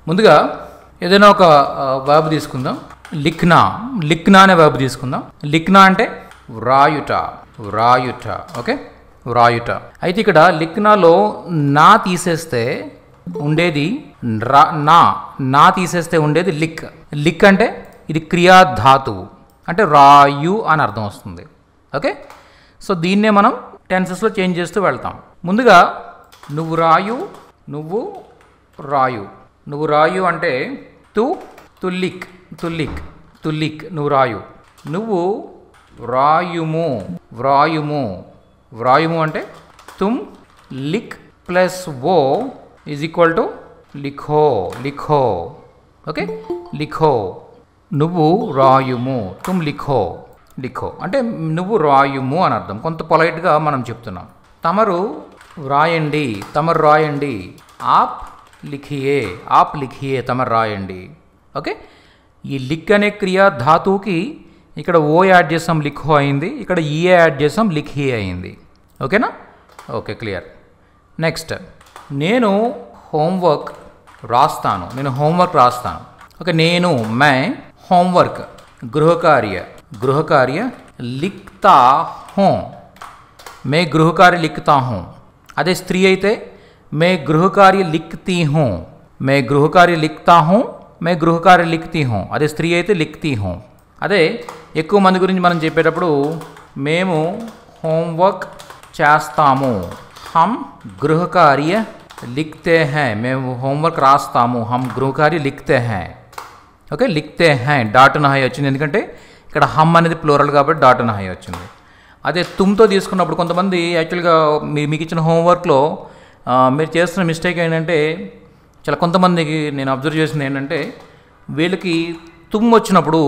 ముందుగా ఏదైనా ఒక వర్బ్ తీసుకుందాం. లిఖ్నా, లిఖ్నా అనే వర్బ్ తీసుకుందాం. లిఖ్నా అంటే వ్రాయుట, వ్రాయుట. ఓకే, వ్రాయుట. అయితే ఇక్కడ లిఖ్నాలో నా తీసేస్తే ఉండేది నా తీసేస్తే ఉండేది లిక్. లిక్ అంటే ఇది క్రియాధాతువు, అంటే రాయు అని అర్థం వస్తుంది. ఓకే, సో దీన్నే మనం టెన్సెస్లో చేంజ్ చేస్తూ వెళ్తాం. ముందుగా నువ్వు రాయు, నువ్వు రాయు. నువ్వు రాయు అంటే తుల్లిక్, తుల్లిక్, తుల్లిక్, నువ్వు రాయు. నువ్వు వ్రాయుము, వ్రాయుము. వ్రాయుము అంటే తుమ్ లిక్ ప్లస్ ఓ ఈజ్ ఈక్వల్ టు లిఖో, లిఖో. ఓకే, లిఖో. నువ్వు రాయుము, తుమ్ లిఖో, లిఖో అంటే నువ్వు రాయుము అని అర్థం. కొంత పొలైట్గా మనం చెప్తున్నాం. తమరు వ్రాయండి, తమరు రాయండి. ఆప్ లిఖియే, ఆప్ లిఖియే, తమరు రాయండి. ఓకే, ఈ లిక్ అనే క్రియ ధాతువుకి ఇక్కడ ఓ యాడ్ చేసాం, లిఖో అయింది. ఇక్కడ ఈఏ యాడ్ చేసాం, లిఖి అయింది. ఓకేనా? Okay, clear. నెక్స్ట్, నేను హోంవర్క్ రాస్తాను, నేను హోంవర్క్ రాస్తాను. ఓకే, నేను मै होमवर्क गृहकार्य, गृहकार्य लिखता हूँ, मैं गृहकार्य लिखता हूँ. अदे स्त्री అయితే मैं गृहकार्य लिखती हूँ, मैं गृहकार्य लिखता हूँ, मैं गृहकार्य लिखती हूँ. అదే స్త్రీ అయితే लिखती हूँ. అదే ఎక్కువ మంది గురించి మనం చెప్పేటప్పుడు మేము హోంవర్క్ చేస్తాము, हम गृहकार्य लिखते हैं, మేము హోంవర్క్ రాస్తాము, हम गृहकार्य लिखते हैं. ఓకే, లిఖతే హై, డాట్ నహై వచ్చింది. ఎందుకంటే ఇక్కడ హమ్ అనేది ప్లూరల్ కాబట్టి డాట్ నహై వచ్చింది. అదే తుమ్తో తీసుకున్నప్పుడు కొంతమంది యాక్చువల్గా మీకు ఇచ్చిన హోంవర్క్లో మీరు చేస్తున్న మిస్టేక్ ఏంటంటే, చాలా కొంతమందికి నేను అబ్జర్వ్ చేసింది ఏంటంటే, వీళ్ళకి తుమ్ వచ్చినప్పుడు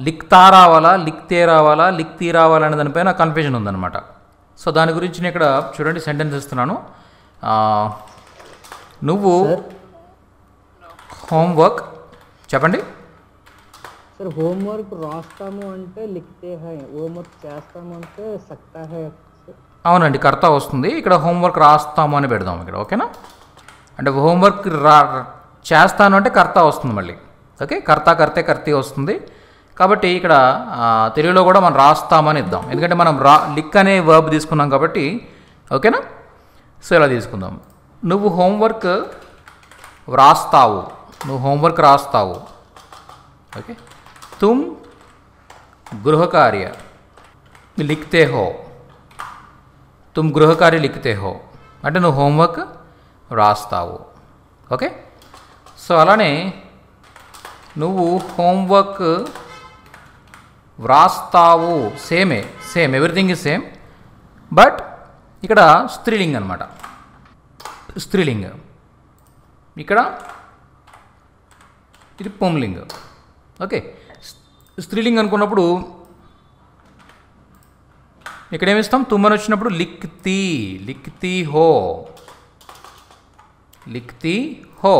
లిక్తా రావాలా, లిక్తే రావాలా, లిక్తీ రావాలా అనే దానిపైన కన్ఫ్యూజన్ ఉందన్నమాట. సో దాని గురించి నేను ఇక్కడ చూడండి సెంటెన్స్ ఇస్తున్నాను. నువ్వు హోంవర్క్ చెప్పండి సార్. హోంవర్క్ రాస్తాము అంటే లిఖతే హై, హోంవర్క్ చేస్తాము అంటే సక్తా హై. అవునండి, కర్త వస్తుంది. ఇక్కడ హోంవర్క్ రాస్తాము అని పెడదాం ఇక్కడ. ఓకేనా? అంటే హోంవర్క్ చేస్తాను అంటే కర్త వస్తుంది మళ్ళీ. ఓకే, కర్త కర్తే కర్తీ వస్తుంది. కాబట్టి ఇక్కడ తెలుగులో కూడా మనం రాస్తామని ఇద్దాం, ఎందుకంటే మనం లిక్ అనే వర్బ్ తీసుకున్నాం కాబట్టి. ఓకేనా? సో ఇలా తీసుకుందాం. నువ్వు హోంవర్క్ వ్రాస్తావు, నువ్వు హోంవర్క్ రాస్తావు. ఓకే, తుమ్ గృహకార్య లిఖతే హో, తుమ్ గృహకార్య లిఖతే హో అంటే నువ్వు హోంవర్క్ రాస్తావు. ఓకే, సో అలానే నువ్వు హోంవర్క్ వ్రాస్తావు, సేమే, same, everything is same. But ఇక్కడ స్త్రీలింగ్ అనమాట, స్త్రీలింగ్. ఇక్కడ ఇది పుంలింగ్. ఓకే, స్త్రీలింగ్ అనుకున్నప్పుడు ఇక్కడ ఏమిస్తాం? తుమ్మని వచ్చినప్పుడు లిఖ్తీ, లిఖ్తీ హో, లిఖ్తీ హో.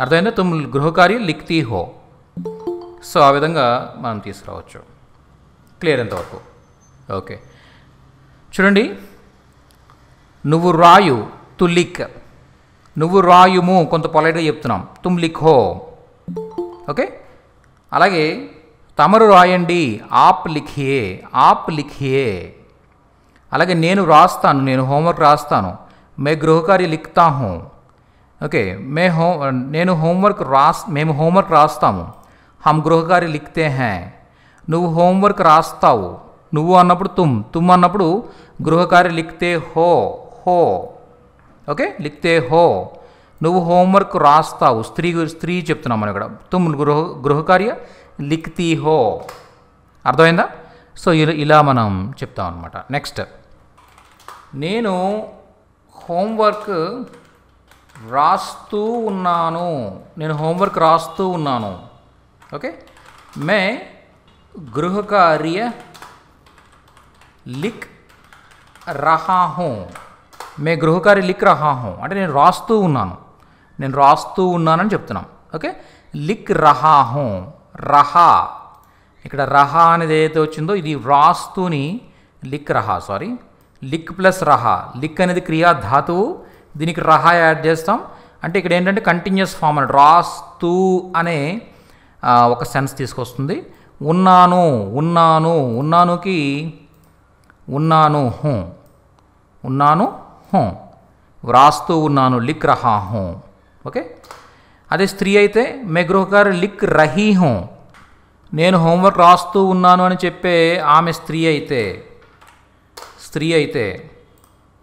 అర్థమైందా? తుమ్ గృహకార్య లిఖ్తీ హో. సో ఆ విధంగా మనం తీసుకురావచ్చు. క్లియర్ ఎంతవరకు? ఓకే, చూడండి. నువ్వు రాయు, తు లిక్. నువ్వు రాయుము కొంత పొలైట్గా చెప్తున్నాం, తుమ్ లిఖో. ఓకే, అలాగే తమరు రాయండి, ఆప్ లిఖియే, ఆప్ లిఖియే. అలాగే నేను రాస్తాను, నేను హోంవర్క్ రాస్తాను, మే గృహకార్య లిఖతా హూ. ఓకే, నేను హోంవర్క్ మేము హోంవర్క్ రాస్తాము, హమ్ గృహకార్య లిఖతే హై. నువ్వు హోంవర్క్ రాస్తావు, నువ్వు అన్నప్పుడు తుమ్ అన్నప్పుడు గృహకార్య లిఖతే హో, హో. ఓకే, లిఖతే హో. నువ్వు హోంవర్క్ రాస్తావు, స్త్రీ చెప్తున్నాం మనం ఇక్కడ. తుమ్ గృహకార్య లిఖ్తీ హో. అర్థమైందా? సో ఇలా మనం చెప్తాం అనమాట. నెక్స్ట్, నేను హోంవర్క్ రాస్తూ ఉన్నాను, నేను హోంవర్క్ రాస్తూ ఉన్నాను. ఓకే, మే గృహకార్య లిక్ రహా హూ, మే గృహకార్య లిక్ రహా హూ అంటే నేను రాస్తూ ఉన్నాను, నేను రాస్తూ ఉన్నానని చెప్తున్నాం. ఓకే, లిక్ రహా హూ, రహా. ఇక్కడ రహా అనేది ఏదైతే వచ్చిందో ఇది రాస్తూని లిక్ రహా, లిక్ ప్లస్ రహా. లిక్ అనేది క్రియా ధాతువు, దీనికి రహా యాడ్ చేస్తాం అంటే ఇక్కడ ఏంటంటే కంటిన్యూస్ ఫామ్ అని రాస్తూ అనే ఒక సెన్స్ తీసుకొస్తుంది. ఉన్నాను ఉన్నాను ఉన్నానుకి ఉన్నాను హూ, ఉన్నాను హూ, వ్రాస్తూ ఉన్నాను లిక్ రహా హూ. ఓకే, అదే స్త్రీ అయితే మే గృహకార్య లిక్ రహీ హూ, నేను హోంవర్క్ రాస్తూ ఉన్నాను అని చెప్పే ఆమె స్త్రీ అయితే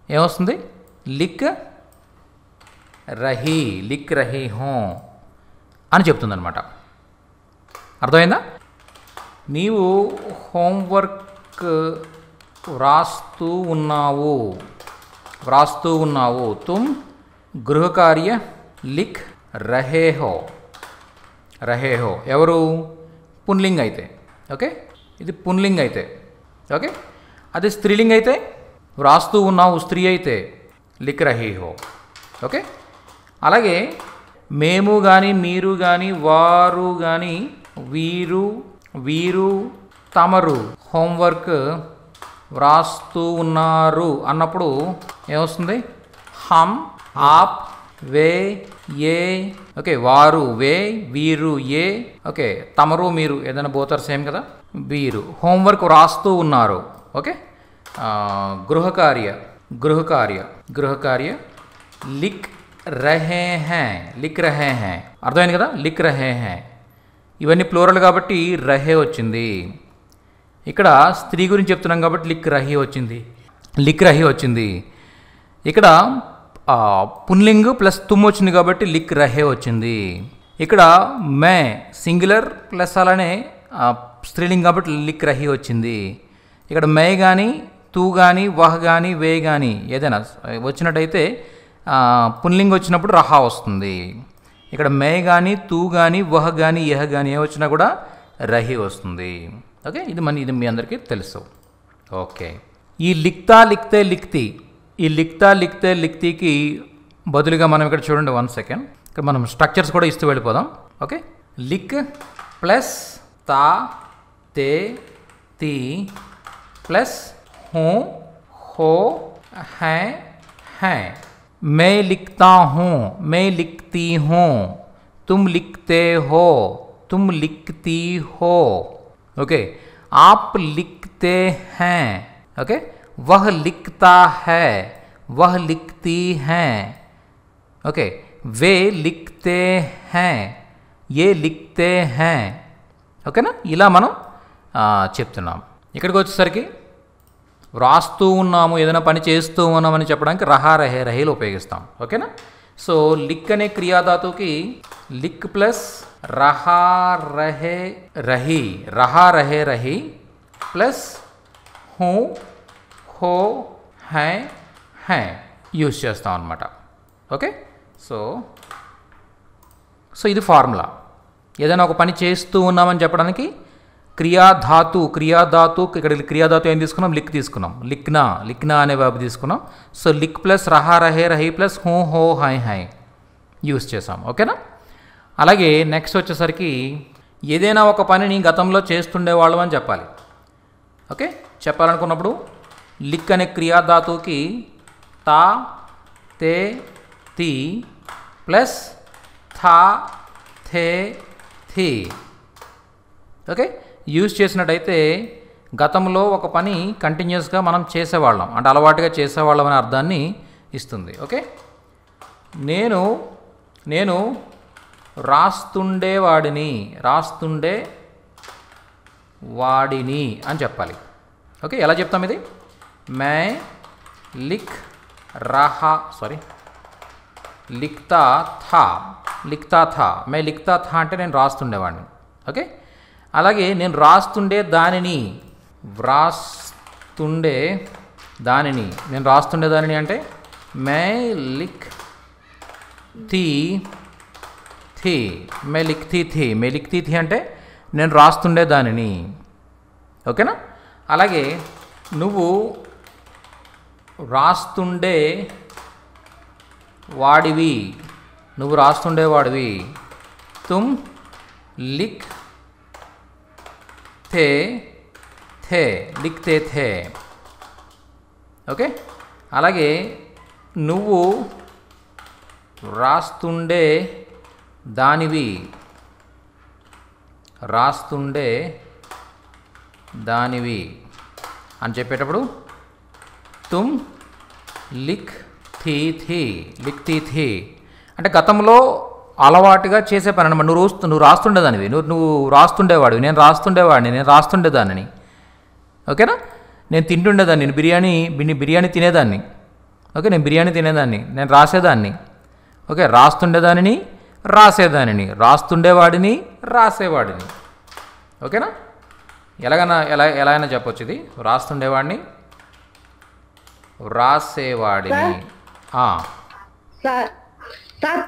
ఏమొస్తుంది? లిక్ రహీ హూ అని చెప్తుందనమాట. అర్థమైందా? నీవు హోంవర్క్ వ్రాస్తూ ఉన్నావు తుమ్ గృహకార్య లిక్ రహే హో. ఎవరు? పున్లింగ్ అయితే. ఓకే, ఇది పున్లింగ్ అయితే. ఓకే, అదే స్త్రీలింగ్ అయితే వ్రాస్తూ ఉన్నావు స్త్రీ అయితే లిక్ రహీ హో. ఓకే, అలాగే మేము కానీ మీరు కానీ వారు కానీ వీరు తమరు హోంవర్క్ వ్రాస్తూ ఉన్నారు అన్నప్పుడు ఏమొస్తుంది? హమ్, ఆప్, వే, ఏ. ఓకే, వారు వే, వీరు ఏ. ఓకే, తమరు మీరు ఏదైనా బోత్ ఆర్ సేమ్ కదా. వీరు హోంవర్క్ వ్రాస్తూ ఉన్నారు. ఓకే, గృహకార్య లిక్ రహే హై. అర్థమైంది కదా? లిక్ రహే హై. ఇవన్నీ ప్లూరల్ కాబట్టి రహే వచ్చింది. ఇక్కడ స్త్రీ గురించి చెప్తున్నాం కాబట్టి లిక్ రహీ వచ్చింది. ఇక్కడ పున్లింగ్ ప్లస్ తుమ్ వచ్చింది కాబట్టి లిక్ రహే వచ్చింది. ఇక్కడ మే సింగులర్ ప్లస్ అలానే స్త్రీలింగ్ కాబట్టి లిక్ రహీ వచ్చింది. ఇక్కడ మే కానీ తూ కానీ వహ్ కానీ వే కానీ ఏదైనా వచ్చినట్టయితే పున్లింగ్ వచ్చినప్పుడు రహా వస్తుంది. ఇక్కడ మే కానీ తూ కానీ వహ్ కానీ యహ్ కానీ ఏ వచ్చినా కూడా రహీ వస్తుంది. ఓకే, ఇది మీ అందరికీ తెలుసు. ఓకే, ఈ లిక్తా లిక్తే లిక్తీకి బదులుగా మనం ఇక్కడ చూడండి 1 సెకండ్. ఇక్కడ మనం స్ట్రక్చర్స్ కూడా ఇస్తూ వెళ్ళిపోదాం. ఓకే, లిక్ ప్లస్ తా తే తీ ప్లస్ హూ హో హై. मैं लिखता हूँ, मैं लिखती हूँ, तुम लिखते हो, तुम लिखती हो. ओके, आप लिखते हैं. ओके, वह लिखता है, वह लिखती हैं. ओके, वे लिखते हैं, ये लिखते हैं. ఓకేనా? ఇలా మనం చెప్తున్నాం. ఇక్కడికి వచ్చేసరికి వ్రాస్తూ ఉన్నాము, ఏదైనా పని చేస్తూ ఉన్నామని చెప్పడానికి రహేలు ఉపయోగిస్తాం. ఓకేనా? సో లిక్ అనే క్రియాధాతుకి లిక్ ప్లస్ రహా రహే రహీ ప్లస్ హూ హో హై యూజ్ చేస్తాం అన్నమాట. ఓకే, సో ఇది ఫార్ములా. ఏదైనా ఒక పని చేస్తూ ఉన్నామని చెప్పడానికి క్రియాధాతు ఇక్కడ క్రియాధాతు ఏం తీసుకున్నాం? లిక్ తీసుకున్నాం. లిక్నా అనే వర్బ్ తీసుకున్నాం. సో లిక్ ప్లస్ రహీ ప్లస్ హూ హో హై యూస్ చేసాం. ఓకేనా? అలాగే నెక్స్ట్ వచ్చేసరికి ఏదైనా ఒక పనిని గతంలో చేస్తుండేవాళ్ళం అని చెప్పాలి. ఓకే, చెప్పాలనుకున్నప్పుడు లిక్ అనే క్రియాధాతుకి తా తే తీ ప్లస్ థా థే థీ. ఓకే, యూజ్ చేసినట్టయితే గతంలో ఒక పని కంటిన్యూస్గా మనం చేసేవాళ్ళం, అంటే అలవాటుగా చేసేవాళ్ళం అనే అర్థాన్ని ఇస్తుంది. ఓకే, నేను రాస్తుండేవాడిని అని చెప్పాలి. ఓకే, ఎలా చెప్తాం ఇది? మే లిక్తా థా మే లిక్తా థా అంటే నేను రాస్తుండేవాడిని. ఓకే, అలాగే నేను రాస్తుండే దానిని అంటే మే లిక్ థీ అంటే నేను రాస్తుండే దానిని. ఓకేనా? అలాగే నువ్వు రాస్తుండే వాడివి తుమ్ లిక్ లిక్తే థే. ఓకే, అలాగే నువ్వు రాస్తుండే దానివి, రాస్తుండే దానివి అని చెప్పేటప్పుడు తుమ్ లిఖ్తీ థీ, లిఖ్తీ థీ అంటే గతంలో అలవాటుగా చేసే పని అనమాట. నువ్వు రాస్తుండేదానివి, నువ్వు రాస్తుండేవాడివి, నేను రాస్తుండేవాడిని, నేను రాస్తుండేదాన్ని. ఓకేనా? నేను తింటుండేదాన్ని, నేను బిర్యానీ తినేదాన్ని. ఓకే, నేను బిర్యానీ తినేదాన్ని, నేను రాసేదాన్ని. ఓకే, రాస్తుండేదానిని, రాసేదానిని, రాస్తుండేవాడిని, రాసేవాడిని. ఓకేనా? ఎలా అయినా చెప్పొచ్చు ఇది. రాస్తుండేవాడిని, రాసేవాడిని. సార్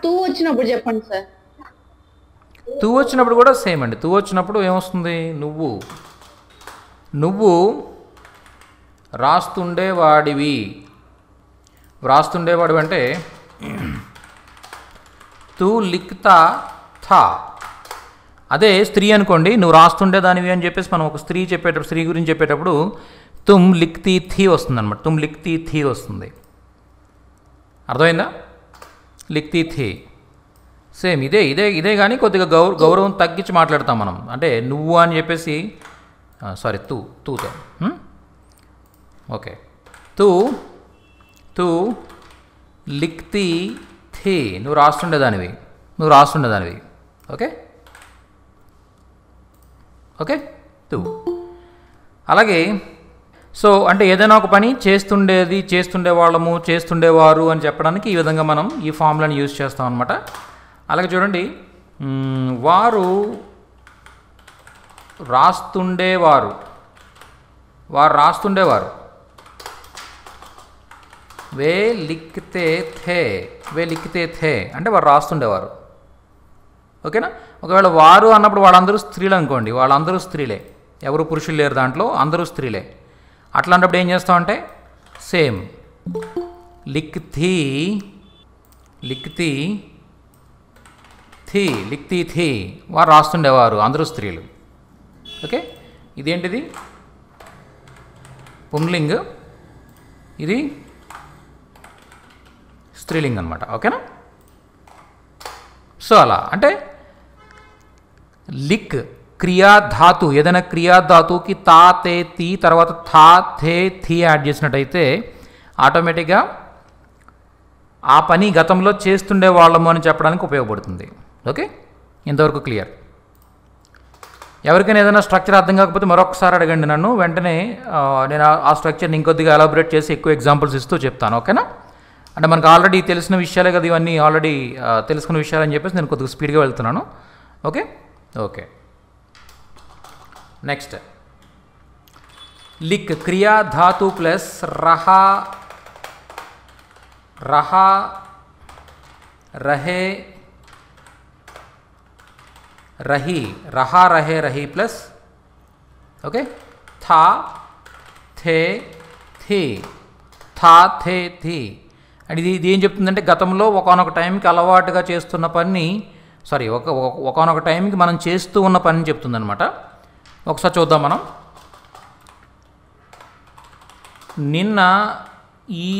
తూ వచ్చినప్పుడు చెప్పండి సార్. తూ వచ్చినప్పుడు కూడా సేమ్ అండి. తూ వచ్చినప్పుడు ఏమొస్తుంది? నువ్వు రాస్తుండేవాడివి. రాస్తుండేవాడివి అంటే తూ లిఖ్తా థా. అదే స్త్రీ అనుకోండి, నువ్వు రాస్తుండేదానివి అని చెప్పేసి మనం ఒక స్త్రీ గురించి చెప్పేటప్పుడు తుమ్ లిఖ్తీ థీ వస్తుంది అనమాట. తుమ్ లిఖ్తీ థీ వస్తుంది. అర్థమైందా? లిఖ్తీ థీ సేమ్ ఇదే కానీ కొద్దిగా గౌరవం తగ్గించి మాట్లాడతాం మనం. అంటే నువ్వు అని చెప్పేసి సారీ తూతో ఓకే. తూ లిఖ్తీ థీ, నువ్వు రాస్తుండేదానివి. ఓకే తూ. అలాగే సో అంటే ఏదైనా ఒక పని చేస్తుండేవాళ్ళము, చేస్తుండేవారు అని చెప్పడానికి ఈ విధంగా మనం ఈ ఫార్ములాని యూజ్ చేస్తాం అనమాట. అలాగే చూడండి, వారు రాస్తుండేవారు, వే లిఖ్తే థే అంటే వారు రాస్తుండేవారు. ఓకేనా? ఒకవేళ వారు అన్నప్పుడు వాళ్ళందరూ స్త్రీలు అనుకోండి, వాళ్ళందరూ స్త్రీలే, ఎవరు పురుషులు లేరు దాంట్లో, అందరూ స్త్రీలే. అట్లాంటప్పుడు ఏం చేస్తామంటే సేమ్ లిఖ్తీ థీ, వారు రాస్తుండేవారు, అందరూ స్త్రీలు. ఓకే, ఇదేంటిది? పుంలింగ్, ఇది స్త్రీలింగ్ అనమాట. ఓకేనా? సో అలా అంటే లిక్ క్రియాధాతు, ఏదైనా క్రియాధాతుకి తా తే తీ తర్వాత థా థే థీ యాడ్ చేసినట్టయితే ఆటోమేటిక్గా ఆ పని గతంలో చేస్తుండే వాళ్ళము అని చెప్పడానికి ఉపయోగపడుతుంది. ఓకే, ఇంతవరకు క్లియర్? ఎవరికైనా ఏదైనా స్ట్రక్చర్ అర్థం కాకపోతే మరొకసారి అడగండి నన్ను, వెంటనే నేను ఆ స్ట్రక్చర్ని ఇంకొద్దిగా ఎలాబొరేట్ చేసి ఎక్కువ ఎగ్జాంపుల్స్ ఇస్తూ చెప్తాను. ఓకేనా? అంటే మనకు ఆల్రెడీ తెలిసిన విషయాలే కదా ఇవన్నీ, ఆల్రెడీ తెలుసుకున్న విషయాలని చెప్పేసి నేను కొద్దిగా స్పీడ్గా వెళ్తున్నాను. ఓకే నెక్స్ట్ లిక్ క్రియా ధాతు ప్లస్ రహా రహే రహి ప్లస్ ఓకే థా థే థీ. అండ్ ఇది ఏం చెప్తుందంటే గతంలో ఒకానొక టైంకి అలవాటుగా చేస్తున్న పని, ఒకానొక టైంకి మనం చేస్తూ ఉన్న పని చెప్తుందనమాట. ఒకసారి చూద్దాం మనం. నిన్న ఈ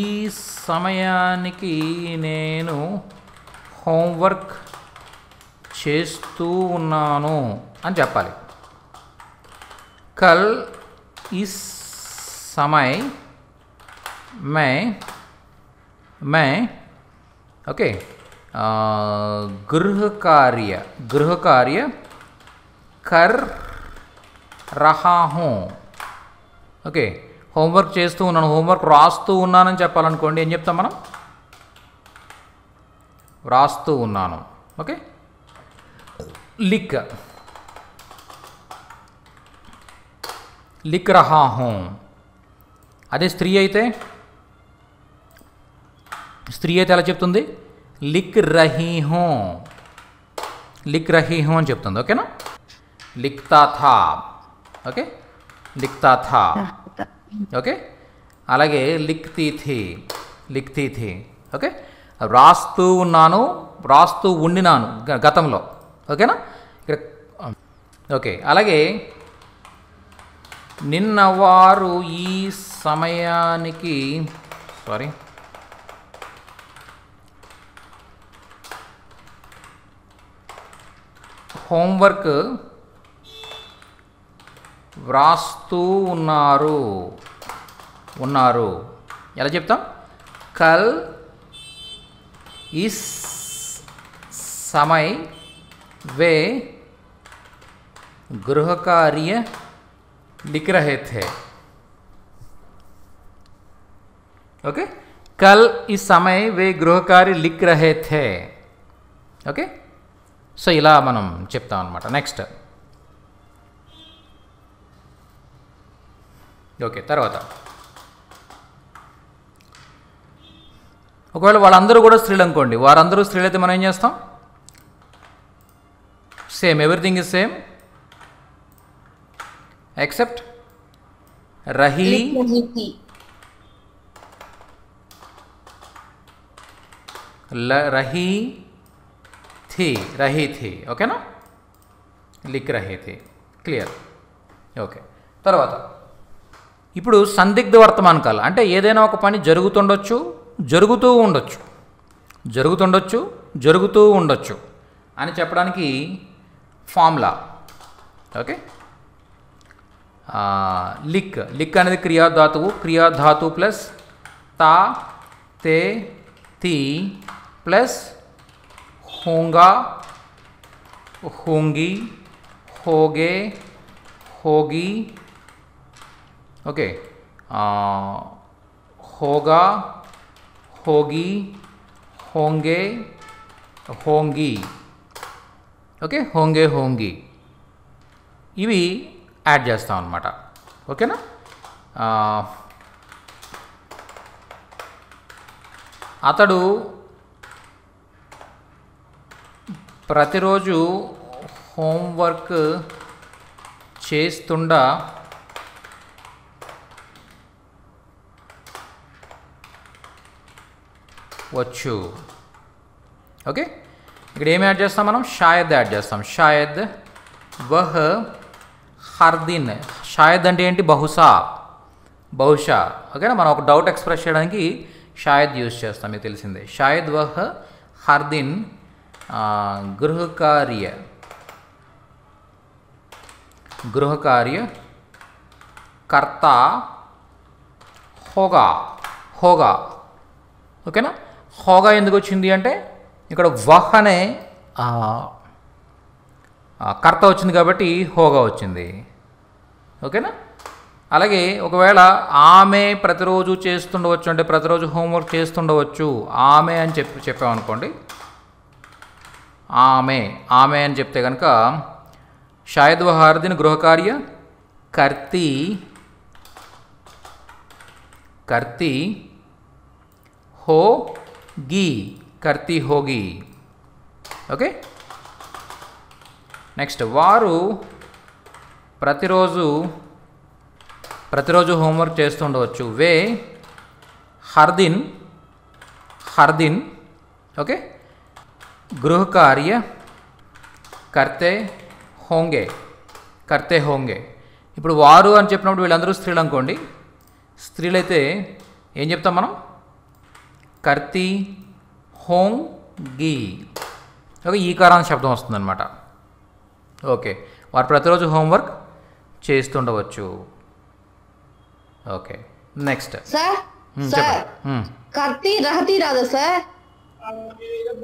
సమయానికి నేను హోంవర్క్ చేస్తూ ఉన్నాను అని చెప్పాలి. కల్ ఇస్ సమయ్ मैं ओके गृह कार्य कर रहा हूँ. ఓకే, హోంవర్క్ చేస్తూ ఉన్నాను, హోంవర్క్ రాస్తూ ఉన్నానని చెప్పాలనుకోండి ఏం చెప్తాం మనం? రాస్తూ ఉన్నాను. ఓకే, లిక్ రహా హూ. అదే స్త్రీ అయితే ఎలా చెప్తుంది? లిక్ రహీ హూ అని చెప్తుంది. ఓకేనా? లిఖ్తా థా. ఓకే, లిఖ్తా థా. ఓకే, అలాగే లిఖ్తీ థీ. ఓకే, రాస్తూ ఉన్నాను, రాస్తూ ఉండినాను గతంలో. ఓకేనా? ఇక్కడ ఓకే, అలాగే నిన్న వారు ఈ సమయానికి హోంవర్క్ వ్రాస్తూ ఉన్నారు. ఎలా చెప్తాం? కల్ ఇస్ సమయ్ వే गृह कार्य लिख रहे थे. ओके, कल इस समय वे गृह कार्य लिख रहे थे. ओके, సో ఇలా మనం చెప్తాం అన్నమాట. నెక్స్ట్ ఓకే, తర్వాత ఒకవేళ వాళ్ళందరూ కూడా స్త్రీలు అనుకోండి, వారందరూ స్త్రీలైతే మనం ఏం చేస్తాం? Same, everything is same except रही थी. ओके ना, लिख रहे थे. క్లియర్. ఓకే, తర్వాత ఇప్పుడు సందిగ్ధ వర్తమానకాలు అంటే ఏదైనా ఒక పని జరుగుతుండొచ్చు, జరుగుతూ ఉండొచ్చు అని చెప్పడానికి ఫార్ములా. ఓకే, లిక్ అనేది క్రియాధాతువు ప్లస్ తా తే తి ప్లస్ హోంగా హోంగి హోగే హోగి. ఓకే, హోగా హోగి హోంగే హోంగి. ఓకే, హోంగే హోంగి ఇవి యాడ్ చేస్తాం అన్నమాట. ఓకేనా, అతడు ప్రతిరోజు హోంవర్క్ చేస్తుండవచ్చు. ఓకే, ఇక్కడ ఏం యాడ్ చేస్తాం మనం? షాయద్ యాడ్ చేస్తాం. షాయద్ వహ్ హర్ దిన్. షాయద్ అంటే ఏంటి? బహుశా. ఓకేనా, మనం ఒక డౌట్ ఎక్స్ప్రెస్ చేయడానికి షాయద్ యూజ్ చేస్తాం, మీకు తెలిసిందే. షాయద్ వహ్ హర్ దిన్ గృహ కార్య కర్త హోగా. ఓకేనా, హోగా ఎందుకు వచ్చింది అంటే ఇక్కడ వహ్ అనే కర్త వచ్చింది కాబట్టి హోగా వచ్చింది. ఓకేనా, అలాగే ఒకవేళ ఆమె ప్రతిరోజు చేస్తుండవచ్చు అంటే ప్రతిరోజు హోంవర్క్ చేస్తుండవచ్చు, ఆమె అని చెప్పామనుకోండి, ఆమె అని చెప్తే కనుక షాయద్ వహ్ హర్ దిన్ గృహ కార్య కర్తి హోగి. ఓకే, నెక్స్ట్ వారు ప్రతిరోజు హోంవర్క్ చేస్తుండవచ్చు. వే హర్దిన్. ఓకే, గృహ కార్య కర్తే హోంగే. ఇప్పుడు వారు అని చెప్పినప్పుడు వీళ్ళందరూ స్త్రీలు అనుకోండి, స్త్రీలైతే ఏం చెప్తాం మనం? కర్తి హోంగి. ఓకే, ఈకారాంత శబ్దం వస్తుందన్నమాట. ఓకే, వారు ప్రతిరోజు హోంవర్క్ చేస్తుండవచ్చు. ఓకే, నెక్స్ట్ సార్ కర్తి రహతి రాదా సార్?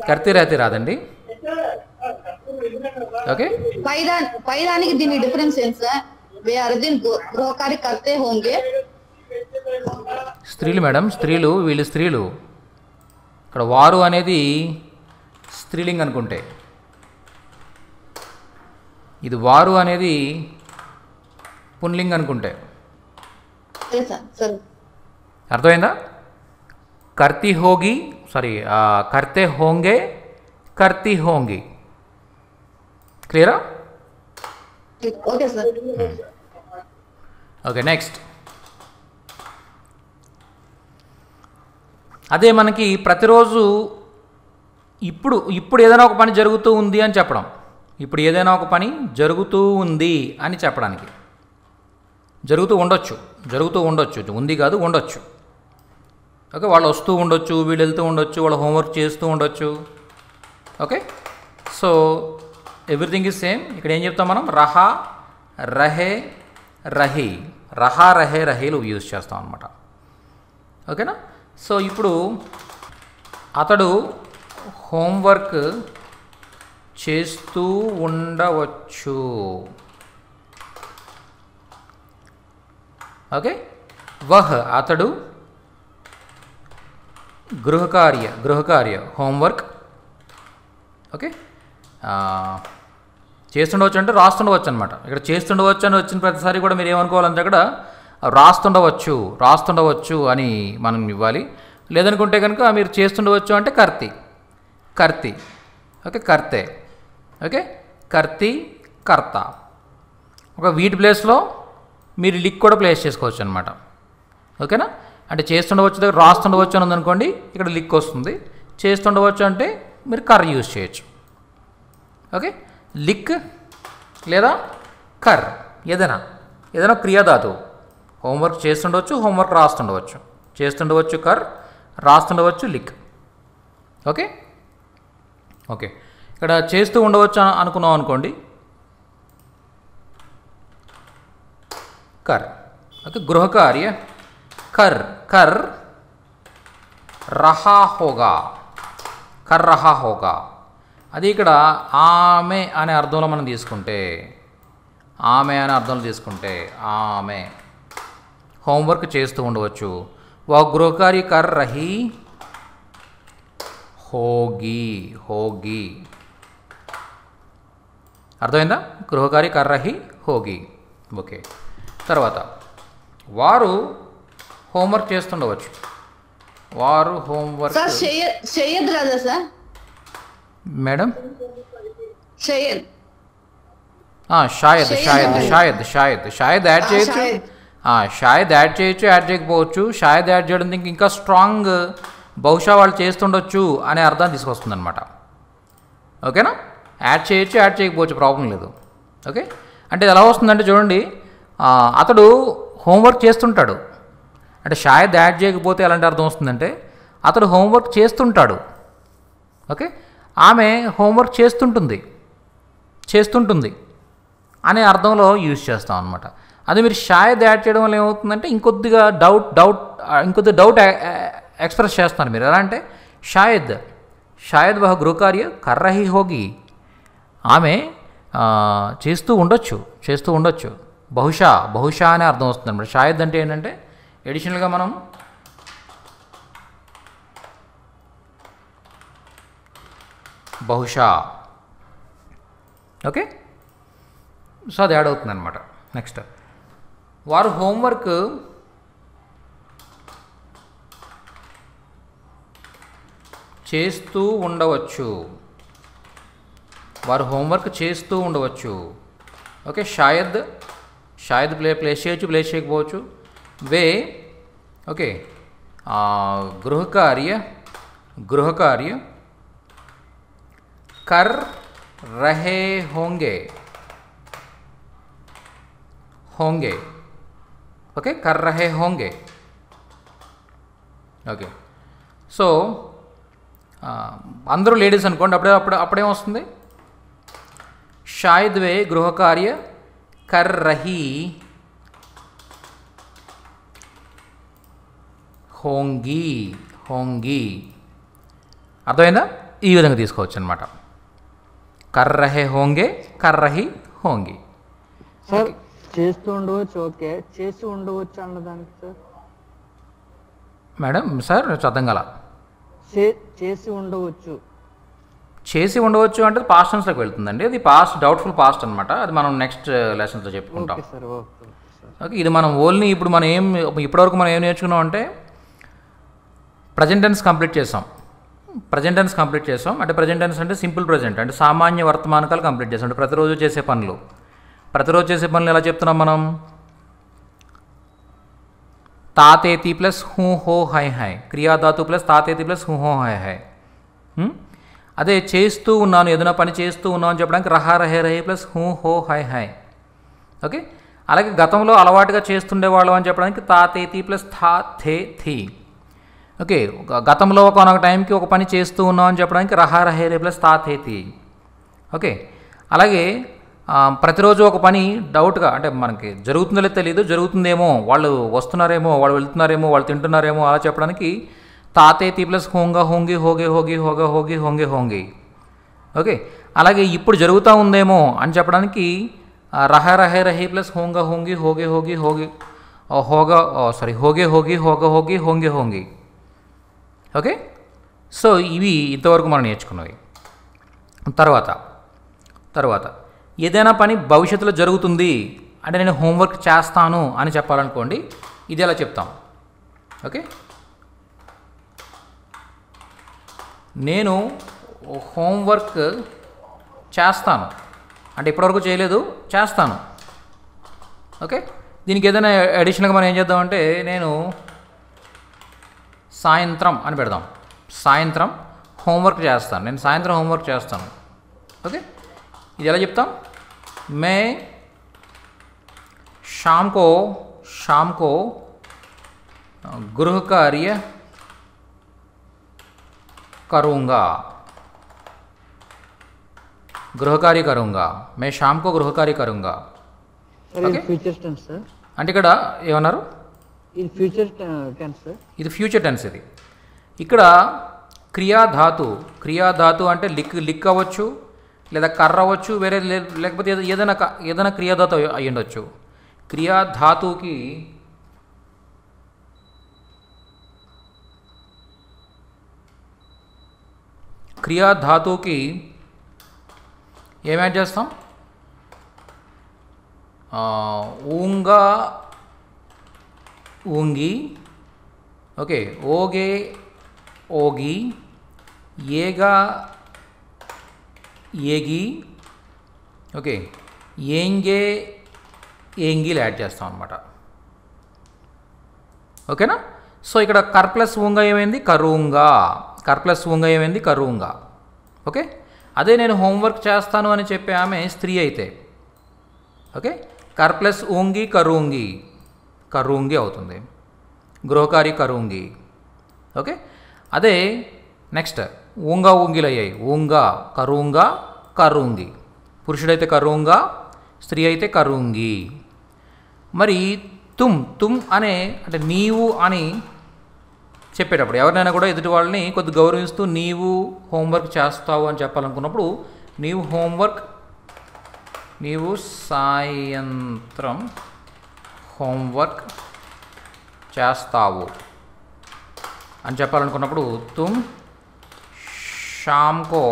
కర్తి రహతి రాదండి. ఓకే, పైదానికి దీని డిఫరెన్స్ ఏంటి సార్? వే అర్జున్ గృహకార్య కర్తే హోంగే. స్త్రీలు మేడం, వీళ్ళు స్త్రీలు. ఇక్కడ వారు అనేది స్త్రీలింగ్ అనుకుంటే, ఇది వారు అనేది పుంలింగ్ అనుకుంటే. అర్థమైందా? కర్తే హోంగే కర్తి హోంగి. క్లియరా? Okay sir. ఓకే, నెక్స్ట్ అదే మనకి ప్రతిరోజు ఇప్పుడు ఏదైనా ఒక పని జరుగుతూ ఉంది అని చెప్పడం. ఇప్పుడు ఏదైనా ఒక పని జరుగుతూ ఉంది అని చెప్పడానికి. జరుగుతూ ఉండొచ్చు, ఉంది కాదు, ఉండొచ్చు. ఓకే, వాళ్ళు వస్తూ ఉండొచ్చు, వీళ్ళు వెళ్తూ ఉండొచ్చు, వాళ్ళు హోంవర్క్ చేస్తూ ఉండొచ్చు. Okay, so everything is same. ఇక్కడ ఏం చెప్తాం మనం? రహా, రహే, రహి. రహా, రహే, రహీలు యూజ్ చేస్తాం అనమాట. ఓకేనా? సో ఇప్పుడు అతడు హోంవర్క్ చేస్తూ ఉండవచ్చు. ఓకే. వహ్ అతడు గృహకార్య హోంవర్క్ ఓకే చేస్తుండవచ్చు అంటే రాస్తుండవచ్చు అనమాట. ఇక్కడ చేస్తుండవచ్చు అని వచ్చిన ప్రతిసారి కూడా మీరు ఏమనుకోవాలంటే అక్కడ రాస్తుండవచ్చు అని మనం ఇవ్వాలి. లేదనుకుంటే కనుక మీరు చేస్తుండవచ్చు అంటే కర్తి ఓకే, కర్తే ఓకే, కర్తి, కర్త. ఒక వీటి ప్లేస్లో మీరు లిక్ కూడా ప్లేస్ చేసుకోవచ్చు అనమాట. ఓకేనా? అంటే చేస్తుండవచ్చు దగ్గర రాస్తుండవచ్చు అని ఉందనుకోండి, ఇక్కడ లిక్ వస్తుంది. చేస్తుండవచ్చు అంటే మీరు కర్ యూజ్ చేయొచ్చు. ఓకే, లిక్ లేదా కర్ ఏదైనా క్రియాధాతువు. Homework చేస్తుండవచ్చు, homework రాస్తుండవచ్చు. చేస్తుండవచ్చు కర్, రాస్తుండవచ్చు లిక్. ఓకే ఓకే ఇక్కడ చేస్తూ ఉండవచ్చు అనుకున్నాం అనుకోండి, కర్. ఓకే, గృహకార్య కర్ రహా హోగా. అది ఇక్కడ ఆమె అనే అర్థంలో మనం తీసుకుంటే ఆమె హోంవర్క్ చేస్తూ ఉండవచ్చు. వా గృహకార్య కర్ రహి హోగి. అర్థమైందా? గృహకార్య కర్ రహి హోగి. ఓకే, తర్వాత వారు హోంవర్క్ చేస్తుండవచ్చు. వారు హోంవర్క్ సార్ షయ్యద్ రాదా సార్? మేడం షయ్యద్ షాయద్ యాడ్ చేయొచ్చు. షాయద్ యాడ్ చేయొచ్చు, యాడ్ చేయకపోవచ్చు. షాయద్ యాడ్ చేయడం ఇంకా స్ట్రాంగ్, బహుశా వాళ్ళు చేస్తుండొచ్చు అనే అర్థాన్ని తీసుకొస్తుంది అనమాట. ఓకేనా? యాడ్ చేయొచ్చు, యాడ్ చేయకపోవచ్చు, ప్రాబ్లం లేదు. ఓకే, అంటే ఎలా వస్తుందంటే చూడండి, అతడు హోంవర్క్ చేస్తుంటాడు అంటే షాయద్ యాడ్ చేయకపోతే ఎలాంటి అర్థం వస్తుందంటే అతడు హోంవర్క్ చేస్తుంటాడు. ఓకే, ఆమె హోంవర్క్ చేస్తుంటుంది అనే అర్థంలో యూజ్ చేస్తాం అనమాట. అదే మీరు షాయద్ యాడ్ చేయడం వల్ల ఏమవుతుందంటే ఇంకొద్దిగా డౌట్ ఎక్స్ప్రెస్ చేస్తున్నారు మీరు. ఎలా అంటే షాయద్ వహ గృహకార్య కర్ రహి హోగి. ఆమె చేస్తూ ఉండొచ్చు. బహుశా అనే అర్థం వస్తుంది అనమాట. షాయద్ అంటే ఏంటంటే ఎడిషనల్గా మనం బహుశా. ఓకే, సో అది యాడ్ అవుతుంది అనమాట. నెక్స్ట్, వారు హోంవర్క్ చేస్తూ ఉండవచ్చు. ఓకే, షాయద్ ప్లేస్ చేయొచ్చు, ప్లేస్ చేయకపోవచ్చు. వే ఓకే, గృహకార్య కర్ రహే హోంగే. ఓకే, కర్ రహే హోంగే. ఓకే, సో అందరూ లేడీస్ అనుకోండి, అప్పుడేమొస్తుంది? షాయద్ వే గృహకార్య కర్ రహి హోంగి. అర్థమైందా? ఈ విధంగా తీసుకోవచ్చు అనమాట. కర్ రహే హోంగే, కర్ రహి హోంగి. సార్ చేస్తూ ఉండవచ్చు. ఓకే, చేసి ఉండవచ్చు అన్నదానికి సార్ మేడం సార్ అర్థం కాల. చేసి ఉండవచ్చు అంటే పాస్ట్ టెన్స్లోకి వెళ్తుందండి. అది డౌట్ఫుల్ పాస్ట్ అనమాట. అది మనం నెక్స్ట్ లెసన్స్లో చెప్పుకుంటాం. ఓకే, ఇది మనం ఓన్లీ ఇప్పటివరకు మనం ఏం నేర్చుకున్నాం అంటే ప్రజెంట్ టెన్స్ కంప్లీట్ చేసాం. అంటే ప్రజెంట్ టెన్స్ అంటే సింపుల్ ప్రజెంట్ అంటే సామాన్య వర్తమానకాలు కంప్లీట్ చేసాం. అంటే ప్రతిరోజు చేసే పనులు ఎలా చెప్తున్నాం మనం? తాతేతి ప్లస్ హూ హో హై హై, క్రియాధాతు ప్లస్ తాతేతి ప్లస్ హూ హో హై హై. అదే చేస్తూ ఉన్నాను, ఏదైనా పని చేస్తూ ఉన్నాను అని చెప్పడానికి రహా రహే రహి ప్లస్ హూ హో హై హై. ఓకే, అలాగే గతంలో అలవాటుగా చేస్తుండేవాళ్ళం అని చెప్పడానికి తాతేతి ప్లస్ థా థే థీ. ఓకే, గతంలో ఒక టైంకి ఒక పని చేస్తూ ఉన్నాం అని చెప్పడానికి రహా రహే రే ప్లస్ తా థే థీ. ఓకే, అలాగే ప్రతిరోజు ఒక పని డౌట్గా, అంటే మనకి జరుగుతుందో లేదో తెలియదు, జరుగుతుందేమో, వాళ్ళు వస్తున్నారేమో, వాళ్ళు వెళ్తున్నారేమో, వాళ్ళు తింటున్నారేమో అలా చెప్పడానికి తాతేతి ప్లస్ హోంగా హోంగి హోగే హోగి హోగా హోగి హోంగే హోంగి. ఓకే, అలాగే ఇప్పుడు జరుగుతూ ఉందేమో అని చెప్పడానికి రహ రహే రహి ప్లస్ హోంగా హోంగి హోగే హోగి హోగి హోగా హోగే హోగి హోగా హోగి హోంగే హోంగి. ఓకే, సో ఇవి ఇంతవరకు మనం నేర్చుకున్నవి. తర్వాత ఏదైనా పని భవిష్యత్తులో జరుగుతుంది అంటే నేను హోంవర్క్ చేస్తాను అని చెప్పాలనుకోండి, ఇది ఎలా చెప్తాం? ఓకే, నేను హోంవర్క్ చేస్తాను అంటే ఇప్పటివరకు చేయలేదు, చేస్తాను. ఓకే, దీనికి ఏదైనా అడిషనల్గా మనం ఏం చేద్దామంటే నేను సాయంత్రం అని పెడదాం. సాయంత్రం హోంవర్క్ చేస్తాను, నేను సాయంత్రం హోంవర్క్ చేస్తాను. ఓకే, ఇది ఎలా చెప్తాం? మే शाम को गृह कार्य करूँगा, मैं शाम को गृह कार्य करूँगा. Future tense sir. అంటే ఇక్కడ ఏమన్నారు? ఇది ఫ్యూచర్ టెన్స్ సార్. ఇది ఫ్యూచర్ టెన్స్. ఇది ఇక్కడ క్రియాధాతు అంటే లిక్ అవ్వచ్చు, లేదా కర్ర అవ్వచ్చు, వేరే లేకపోతే ఏదైనా క్రియాధాతు అయి ఉండొచ్చు. క్రియాధాతుకి ఏం యాడ్ చేస్తాం? ఊంగా ఊంగి, ఓకే, ఓగే ఓగి, ఏగా ఏగి, ఓకే, ఏంగే ఏంగిలు యాడ్ చేస్తాం అనమాట. ఓకేనా? సో ఇక్కడ కర్ ప్లస్ ఊంగా ఏమైంది? కరూంగా. కర్ ప్లస్ ఊంగా ఏమైంది? కరూంగా. ఓకే, అదే నేను హోంవర్క్ చేస్తాను అని చెప్పే ఆమె స్త్రీ అయితే, ఓకే, కర్ ప్లస్ ఊంగి కరూంగి, కరూంగి అవుతుంది. గృహకారి కరూంగి. ఓకే, అదే నెక్స్ట్ ఊంగా ఊంగిలు అయ్యాయి. ఊంగా కరూంగా కరూంగి. పురుషుడైతే కరూంగా, స్త్రీ అయితే కరూంగి. మరి తుమ్ అంటే నీవు అని చెప్పేటప్పుడు ఎవరినైనా కూడా ఎదుటి వాళ్ళని కొద్ది గౌరవిస్తూ నీవు హోంవర్క్ చేస్తావు అని చెప్పాలనుకున్నప్పుడు నీవు సాయంత్రం హోంవర్క్ చేస్తావు అని చెప్పాలనుకున్నప్పుడు తుమ్ శామ్ కో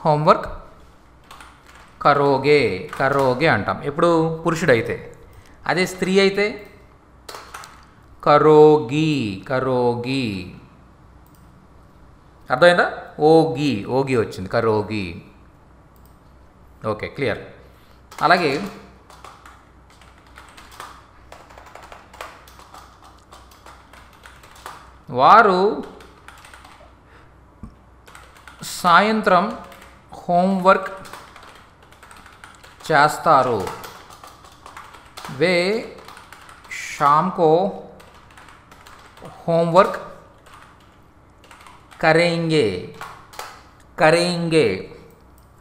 హోంవర్క్ కరోగే అంటాం ఎప్పుడు పురుషుడైతే. అదే స్త్రీ అయితే కరోగి. అర్థమైందా? ఓగి వచ్చింది, కరోగి. Okay, clear. అలాగే వారు సాయంత్రం హోంవర్క్ చేస్తారు. వే శామ్ కో होमवर्क करेंगे.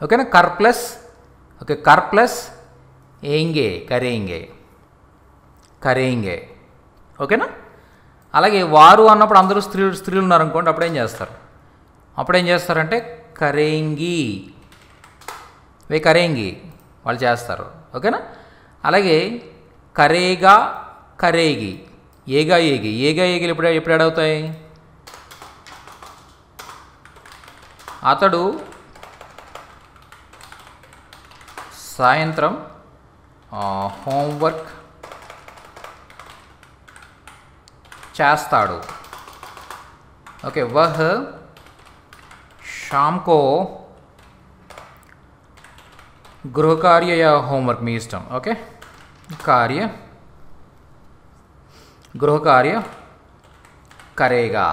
ओके ना, कर प्लस एंगे करेंगे. ఓకేనా? అలాగే వారు అన్నప్పుడు అందరూ స్త్రీలు ఉన్నారనుకోండి, అప్పుడు ఏం చేస్తారంటే కరేంగి, వాళ్ళు చేస్తారు. ఓకేనా? అలాగే కరేగా కరేగి, ఏగిలు ఎప్పుడు యాడ్ అవుతాయి? అతడు సాయంత్రం హోంవర్క్ చేస్తాడు. ఓకే, వహ్ शाम को गृह कार्य या होमवर्क మీ ఇష్టం. ఓకే, गृह कार्य करेगा.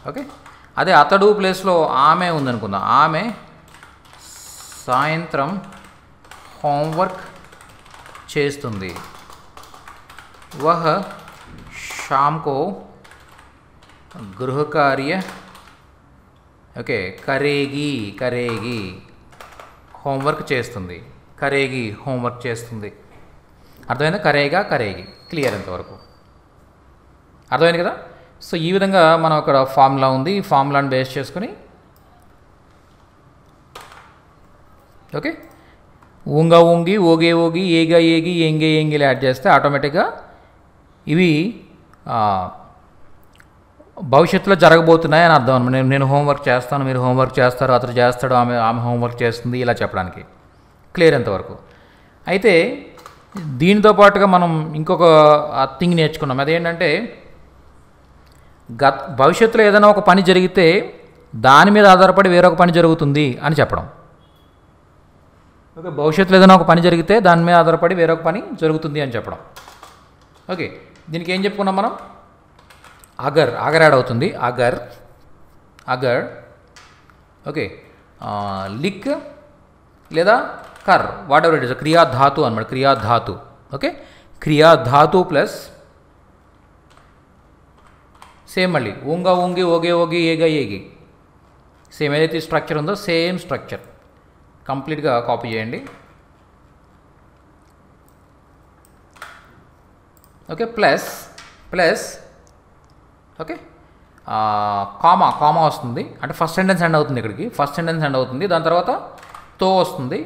ఓకే, అదే అతడు ప్లేస్లో ఆమె ఉందనుకుందాం. ఆమె సాయంత్రం హోంవర్క్ చేస్తుంది. వహ్ शाम को గృహకార్య ఓకే కరేగి కరేగి హోంవర్క్ చేస్తుంది, కరేగి హోంవర్క్ చేస్తుంది. అర్థమైందా? కరేగా కరేగి. క్లియర్ ఎంతవరకు అర్థమైంది కదా? సో ఈ విధంగా మనం అక్కడ ఫార్ములా ఉంది, ఈ ఫార్ములాని బేస్ చేసుకుని ఓకే ఊంగా ఊంగి ఓగే ఓగి ఏగా ఏగి ఏంగే ఏంగిలు యాడ్ చేస్తే ఆటోమేటిక్గా ఇవి భవిష్యత్తులో జరగబోతున్నాయి అని అర్థం అనమాట. నేను హోంవర్క్ చేస్తాను, మీరు హోంవర్క్ చేస్తారు, అతను చేస్తాడు, ఆమె హోంవర్క్ చేస్తుంది, ఇలా చెప్పడానికి. క్లియర్ ఎంతవరకు? అయితే దీనితో పాటుగా మనం ఇంకొక థింగ్ నేర్చుకున్నాం. అదేంటంటే భవిష్యత్తులో ఏదైనా ఒక పని జరిగితే దాని మీద ఆధారపడి వేరొక పని జరుగుతుంది అని చెప్పడం. ఓకే, భవిష్యత్తులో ఏదైనా ఒక పని జరిగితే దాని మీద ఆధారపడి వేరొక పని జరుగుతుంది అని చెప్పడం. ఓకే, దీనికి ఏం చెప్పుకున్నాం మనం? అగర్ యాడ్ అవుతుంది. అగర్ ఓకే, లిక్ లేదా కర్ వాట్ ఎవర్ ఇట్ ఇస్, క్రియాధాతు అనమాట. క్రియాధాతు ఓకే, క్రియాధాతు ప్లస్ సేమ్ మళ్ళీ ఊంగా ఊంగి ఓగే ఓగి ఏగా ఏగి సేమ్ ఏదైతే స్ట్రక్చర్ ఉందో సేమ్ స్ట్రక్చర్ కంప్లీట్గా కాపీ చేయండి. ఓకే, ప్లస్ ఓకే కామా వస్తుంది, అంటే ఫస్ట్ సెంటెన్స్ ఎండ్ అవుతుంది. ఇక్కడికి ఫస్ట్ సెంటెన్స్ ఎండ్ అవుతుంది, దాని తర్వాత తో వస్తుంది.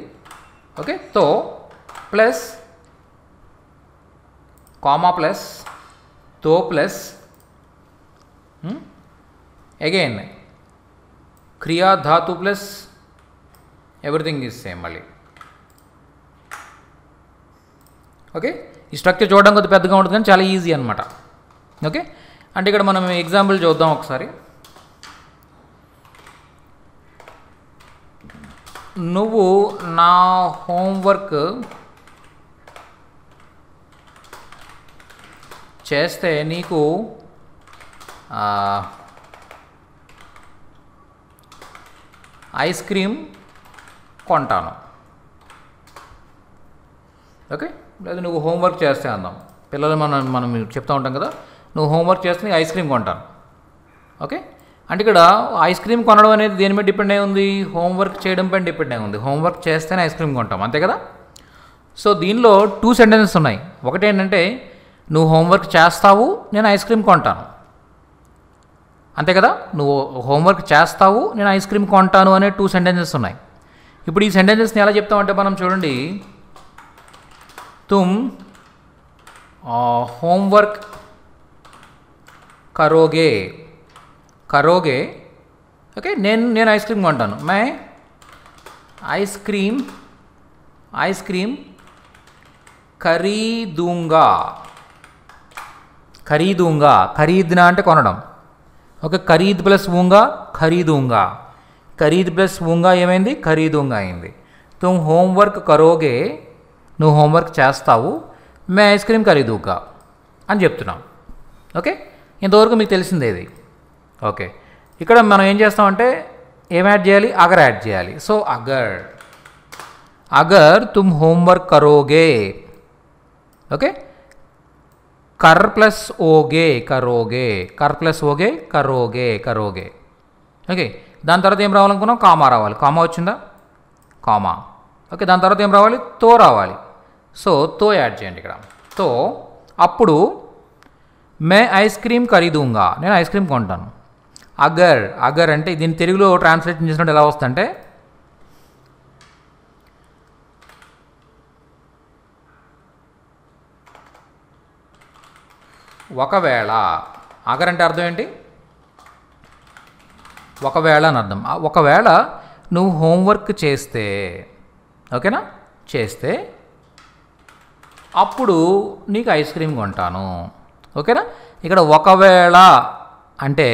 ఓకే, తో ప్లస్ కామా ప్లస్ తో ప్లస్ అగైన్ క్రియాధాతు ప్లస్ ఎవ్రీథింగ్ ఈజ్ సేమ్ మళ్ళీ. ఓకే, ఈ స్ట్రక్చర్ చూడడం కొద్దిగా పెద్దగా ఉంటుంది కానీ చాలా ఈజీ అనమాట. ఓకే, అంటే ఇక్కడ మనం ఎగ్జాంపుల్ చూద్దాం ఒకసారి. నువ్వు నా హోంవర్క్ చేస్తే నీకు ఐస్ క్రీమ్ కొంటాను. ఓకే, లేదా నువ్వు హోంవర్క్ చేస్తే అందాం. పిల్లలు మనం చెప్తూ ఉంటాం కదా, నువ్వు హోంవర్క్ చేస్తే నీకు ఐస్ క్రీమ్ కొంటాను. ఓకే, అంటే ఇక్కడ ఐస్ క్రీమ్ కొనడం అనేది దేని మీద డిపెండ్ అయి ఉంది? హోంవర్క్ చేయడం పైన డిపెండ్ అయి ఉంది. హోంవర్క్ చేస్తేనే ఐస్ క్రీమ్ కొంటాం, అంతే కదా? సో దీనిలో 2 సెంటెన్సెస్ ఉన్నాయి. ఒకటి ఏంటంటే నువ్వు హోంవర్క్ చేస్తావు, నేను ఐస్ క్రీమ్ కొంటాను, అంతే కదా? నువ్వు హోంవర్క్ చేస్తావు, నేను ఐస్ క్రీమ్ కొంటాను అనే 2 సెంటెన్సెస్ ఉన్నాయి. ఇప్పుడు ఈ సెంటెన్సెస్ని ఎలా చెప్తామంటే మనం చూడండి, తుమ్ होमवर्क करोगे करोगे ओके నేను ఐస్ క్రీమ్ కొంటాను मैं ఐస్ క్రీమ్ ఖరీదూంగా ఖరీదనా అంటే కొనడం ఓకే ఖరీద్ ప్లస్ ఊంగా ఖరీద్ ప్లస్ ఊంగా ఏమైంది ఖరీదూంగా అయింది तुम होमवर्क करोगे నువ్వు హోంవర్క్ చేస్తావు मैं ఐస్ క్రీమ్ ఖరీదూంగా అని చెప్తున్నాం ఓకే ఇంతవరకు మీకు తెలిసిందే ఇది ఓకే ఇక్కడ మనం ఏం చేస్తామంటే ఏం యాడ్ చేయాలి అగర్ యాడ్ చేయాలి సో अगर तुम होमवर्क करोगे ओके कर प्लस ओगे करोगे ओके దాని తర్వాత ఏం రావాలనుకున్నాం కామా రావాలి కామా వచ్చిందా కామా ఓకే దాని తర్వాత ఏం రావాలి తో రావాలి సో తో యాడ్ చేయండి ఇక్కడ తో అప్పుడు మే ఐస్ క్రీమ్ ఖరీదూంగా నేను ఐస్ క్రీమ్ కొంటాను అగర్ అంటే దీన్ని తెలుగులో ట్రాన్స్లేషన్ చేసినట్టు ఎలా వస్తుందంటే ఒకవేళ అగర్ అంటే అర్థం ఏంటి ఒకవేళ అని అర్థం ఒకవేళ నువ్వు హోంవర్క్ చేస్తే ఓకేనా చేస్తే అప్పుడు నీకు ఐస్ క్రీమ్ కొంటాను ఓకేనా ఇక్కడ ఒకవేళ అంటే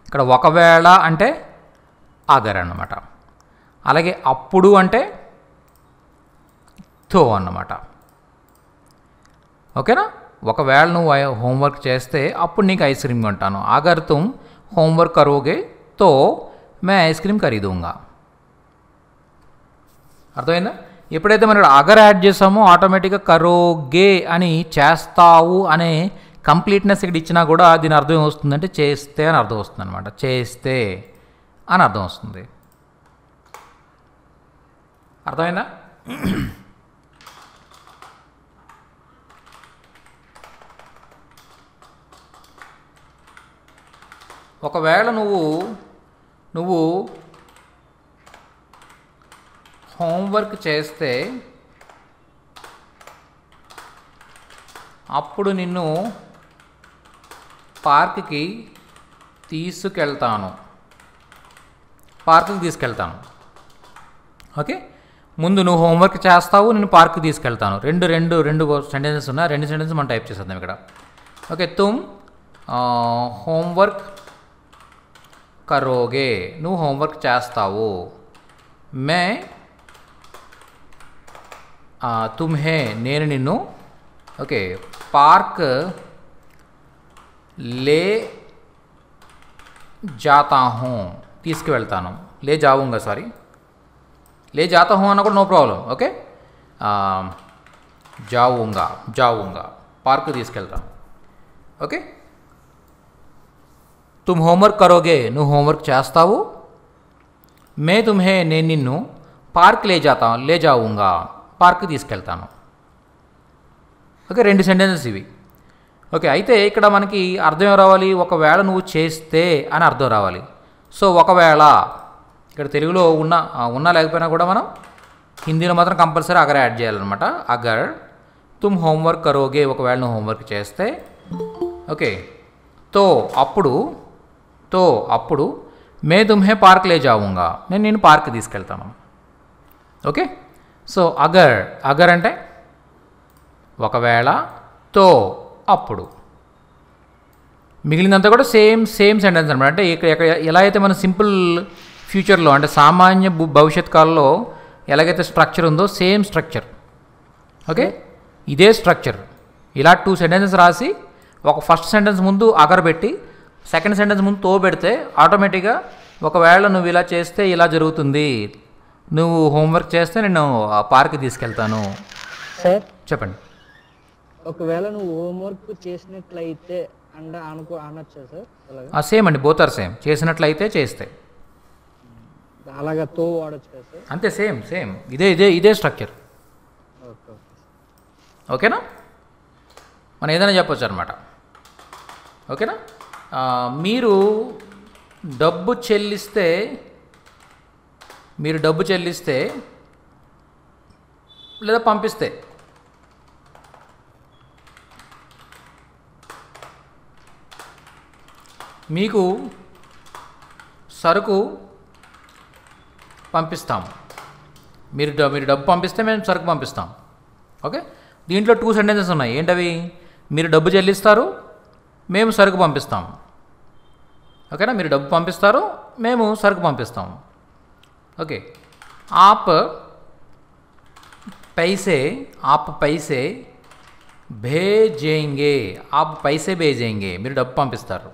ఇక్కడ ఒకవేళ అంటే అగర్ అన్నమాట అలాగే అప్పుడు అంటే తో అన్నమాట ఓకేనా ఒకవేళ నువ్వు హోంవర్క్ చేస్తే అప్పుడు నీకు ఐస్ క్రీమ్ కొంటాను అగర్ తుమ్ హోంవర్క్ కరోగే తో మే ఐస్ క్రీమ్ ఖరీదూంగా అర్థమైందా ఎప్పుడైతే మనం అగర్ యాడ్ చేసామో ఆటోమేటిక్గా కరోగే అని చేస్తావు అనే కంప్లీట్నెస్ ఇక్కడ ఇచ్చినా కూడా దీని అర్థం ఏమొస్తుందంటే చేస్తే అని అర్థం వస్తుంది అనమాట. చేస్తే అని అర్థం వస్తుంది. అర్థమైందా? ఒకవేళ నువ్వు హోంవర్క్ చేస్తే అప్పుడు నిన్ను పార్క్కి తీసుకెళ్తాను. ఓకే, ముందు నువ్వు హోంవర్క్ చేస్తావు, నేను పార్క్కి తీసుకెళ్తాను. రెండు సెంటెన్సెస్ ఉన్నాయి. రెండు సెంటెన్సెస్ మనం టైప్ చేసేద్దాం ఇక్కడ. ఓకే, తుమ్ హోంవర్క్ కరోగే, నువ్వు హోంవర్క్ చేస్తావు. మే తుమ్హే, నేను నిన్ను ఓకే పార్క్ లే జాతా హూ, తీసుకువెళ్తాను. లే జావుంగా, సారీ లే జాతా హూ అన్న కూడా నో ప్రాబ్లం. ఓకే, జావుంగా పార్క్ తీసుకెళ్తాను. ఓకే, తుమ్ హోంవర్క్ కరోగే, నువ్వు హోంవర్క్ చేస్తావు. మే తుమ్హే, నేను నిన్ను పార్క్ లే జావుంగా, పార్క్ తీసుకెళ్తాను. ఓకే, రెండు సెంటెన్సెస్ ఇవి. ఓకే, అయితే ఇక్కడ మనకి అర్థం ఏం రావాలి? ఒకవేళ నువ్వు చేస్తే అని అర్థం రావాలి. సో ఒకవేళ ఇక్కడ తెలుగులో ఉన్నా లేకపోయినా కూడా మనం హిందీలో మాత్రం కంపల్సరీ అగర్ యాడ్ చేయాలన్నమాట. అగర్ తుమ్ హోంవర్క్ కరోగే, ఒకవేళ నువ్వు హోంవర్క్ చేస్తే. ఓకే, తో అప్పుడు మే తుమ్హే పార్క్ లే జావుంగా, నేను పార్క్ తీసుకెళ్తాను. ఓకే, సో అగర్ అంటే ఒకవేళ, తో అప్పుడు, మిగిలినంతా కూడా సేమ్ సెంటెన్స్ అనమాట. అంటే ఇక్కడ ఎలా అయితే మన సింపుల్ ఫ్యూచర్లో అంటే సామాన్య భవిష్యత్ కాలంలో ఎలాగైతే స్ట్రక్చర్ ఉందో సేమ్ స్ట్రక్చర్. ఓకే, ఇదే స్ట్రక్చర్. ఇలా 2 సెంటెన్సెస్ రాసి ఒక ఫస్ట్ సెంటెన్స్ ముందు అగర్ పెట్టి సెకండ్ సెంటెన్స్ ముందు తో పెడితే ఆటోమేటిక్గా ఒకవేళ నువ్వు ఇలా చేస్తే ఇలా జరుగుతుంది, నువ్వు హోంవర్క్ చేస్తే నేను పార్క్కి తీసుకెళ్తాను. సార్ చెప్పండి. ఒకవేళ నువ్వు హోంవర్క్ చేసినట్లయితే అనొచ్చా సార్? అలాగా సేమ్ అండి, బోత్ ఆర్ సేమ్. చేసినట్లయితే, చేస్తే, అలాగా తో వాడచ్చు కదా సార్? అంతే, సేమ్ ఇదే స్ట్రక్చర్. ఓకే, ఓకేనా? మనం ఏదైనా చెప్పొచ్చు అనమాట. ఓకేనా? మీరు డబ్బు చెల్లిస్తే లేదా పంపిస్తే మీకు సరుకు పంపిస్తాము. మీరు డబ్బు పంపిస్తే మేము సరుకు పంపిస్తాం. ఓకే, దీంట్లో 2 సెంటెన్సెస్ ఉన్నాయి. ఏంటవి? మీరు డబ్బు చెల్లిస్తారు, మేము సరుకు పంపిస్తాము. ఓకేనా? మీరు డబ్బు పంపిస్తారు, మేము సరుకు పంపిస్తాము. ఓకే, आप पैसे भेजेंगे, आप पैसे भेजेंगे, మీరు డబ్బు పంపిస్తారు.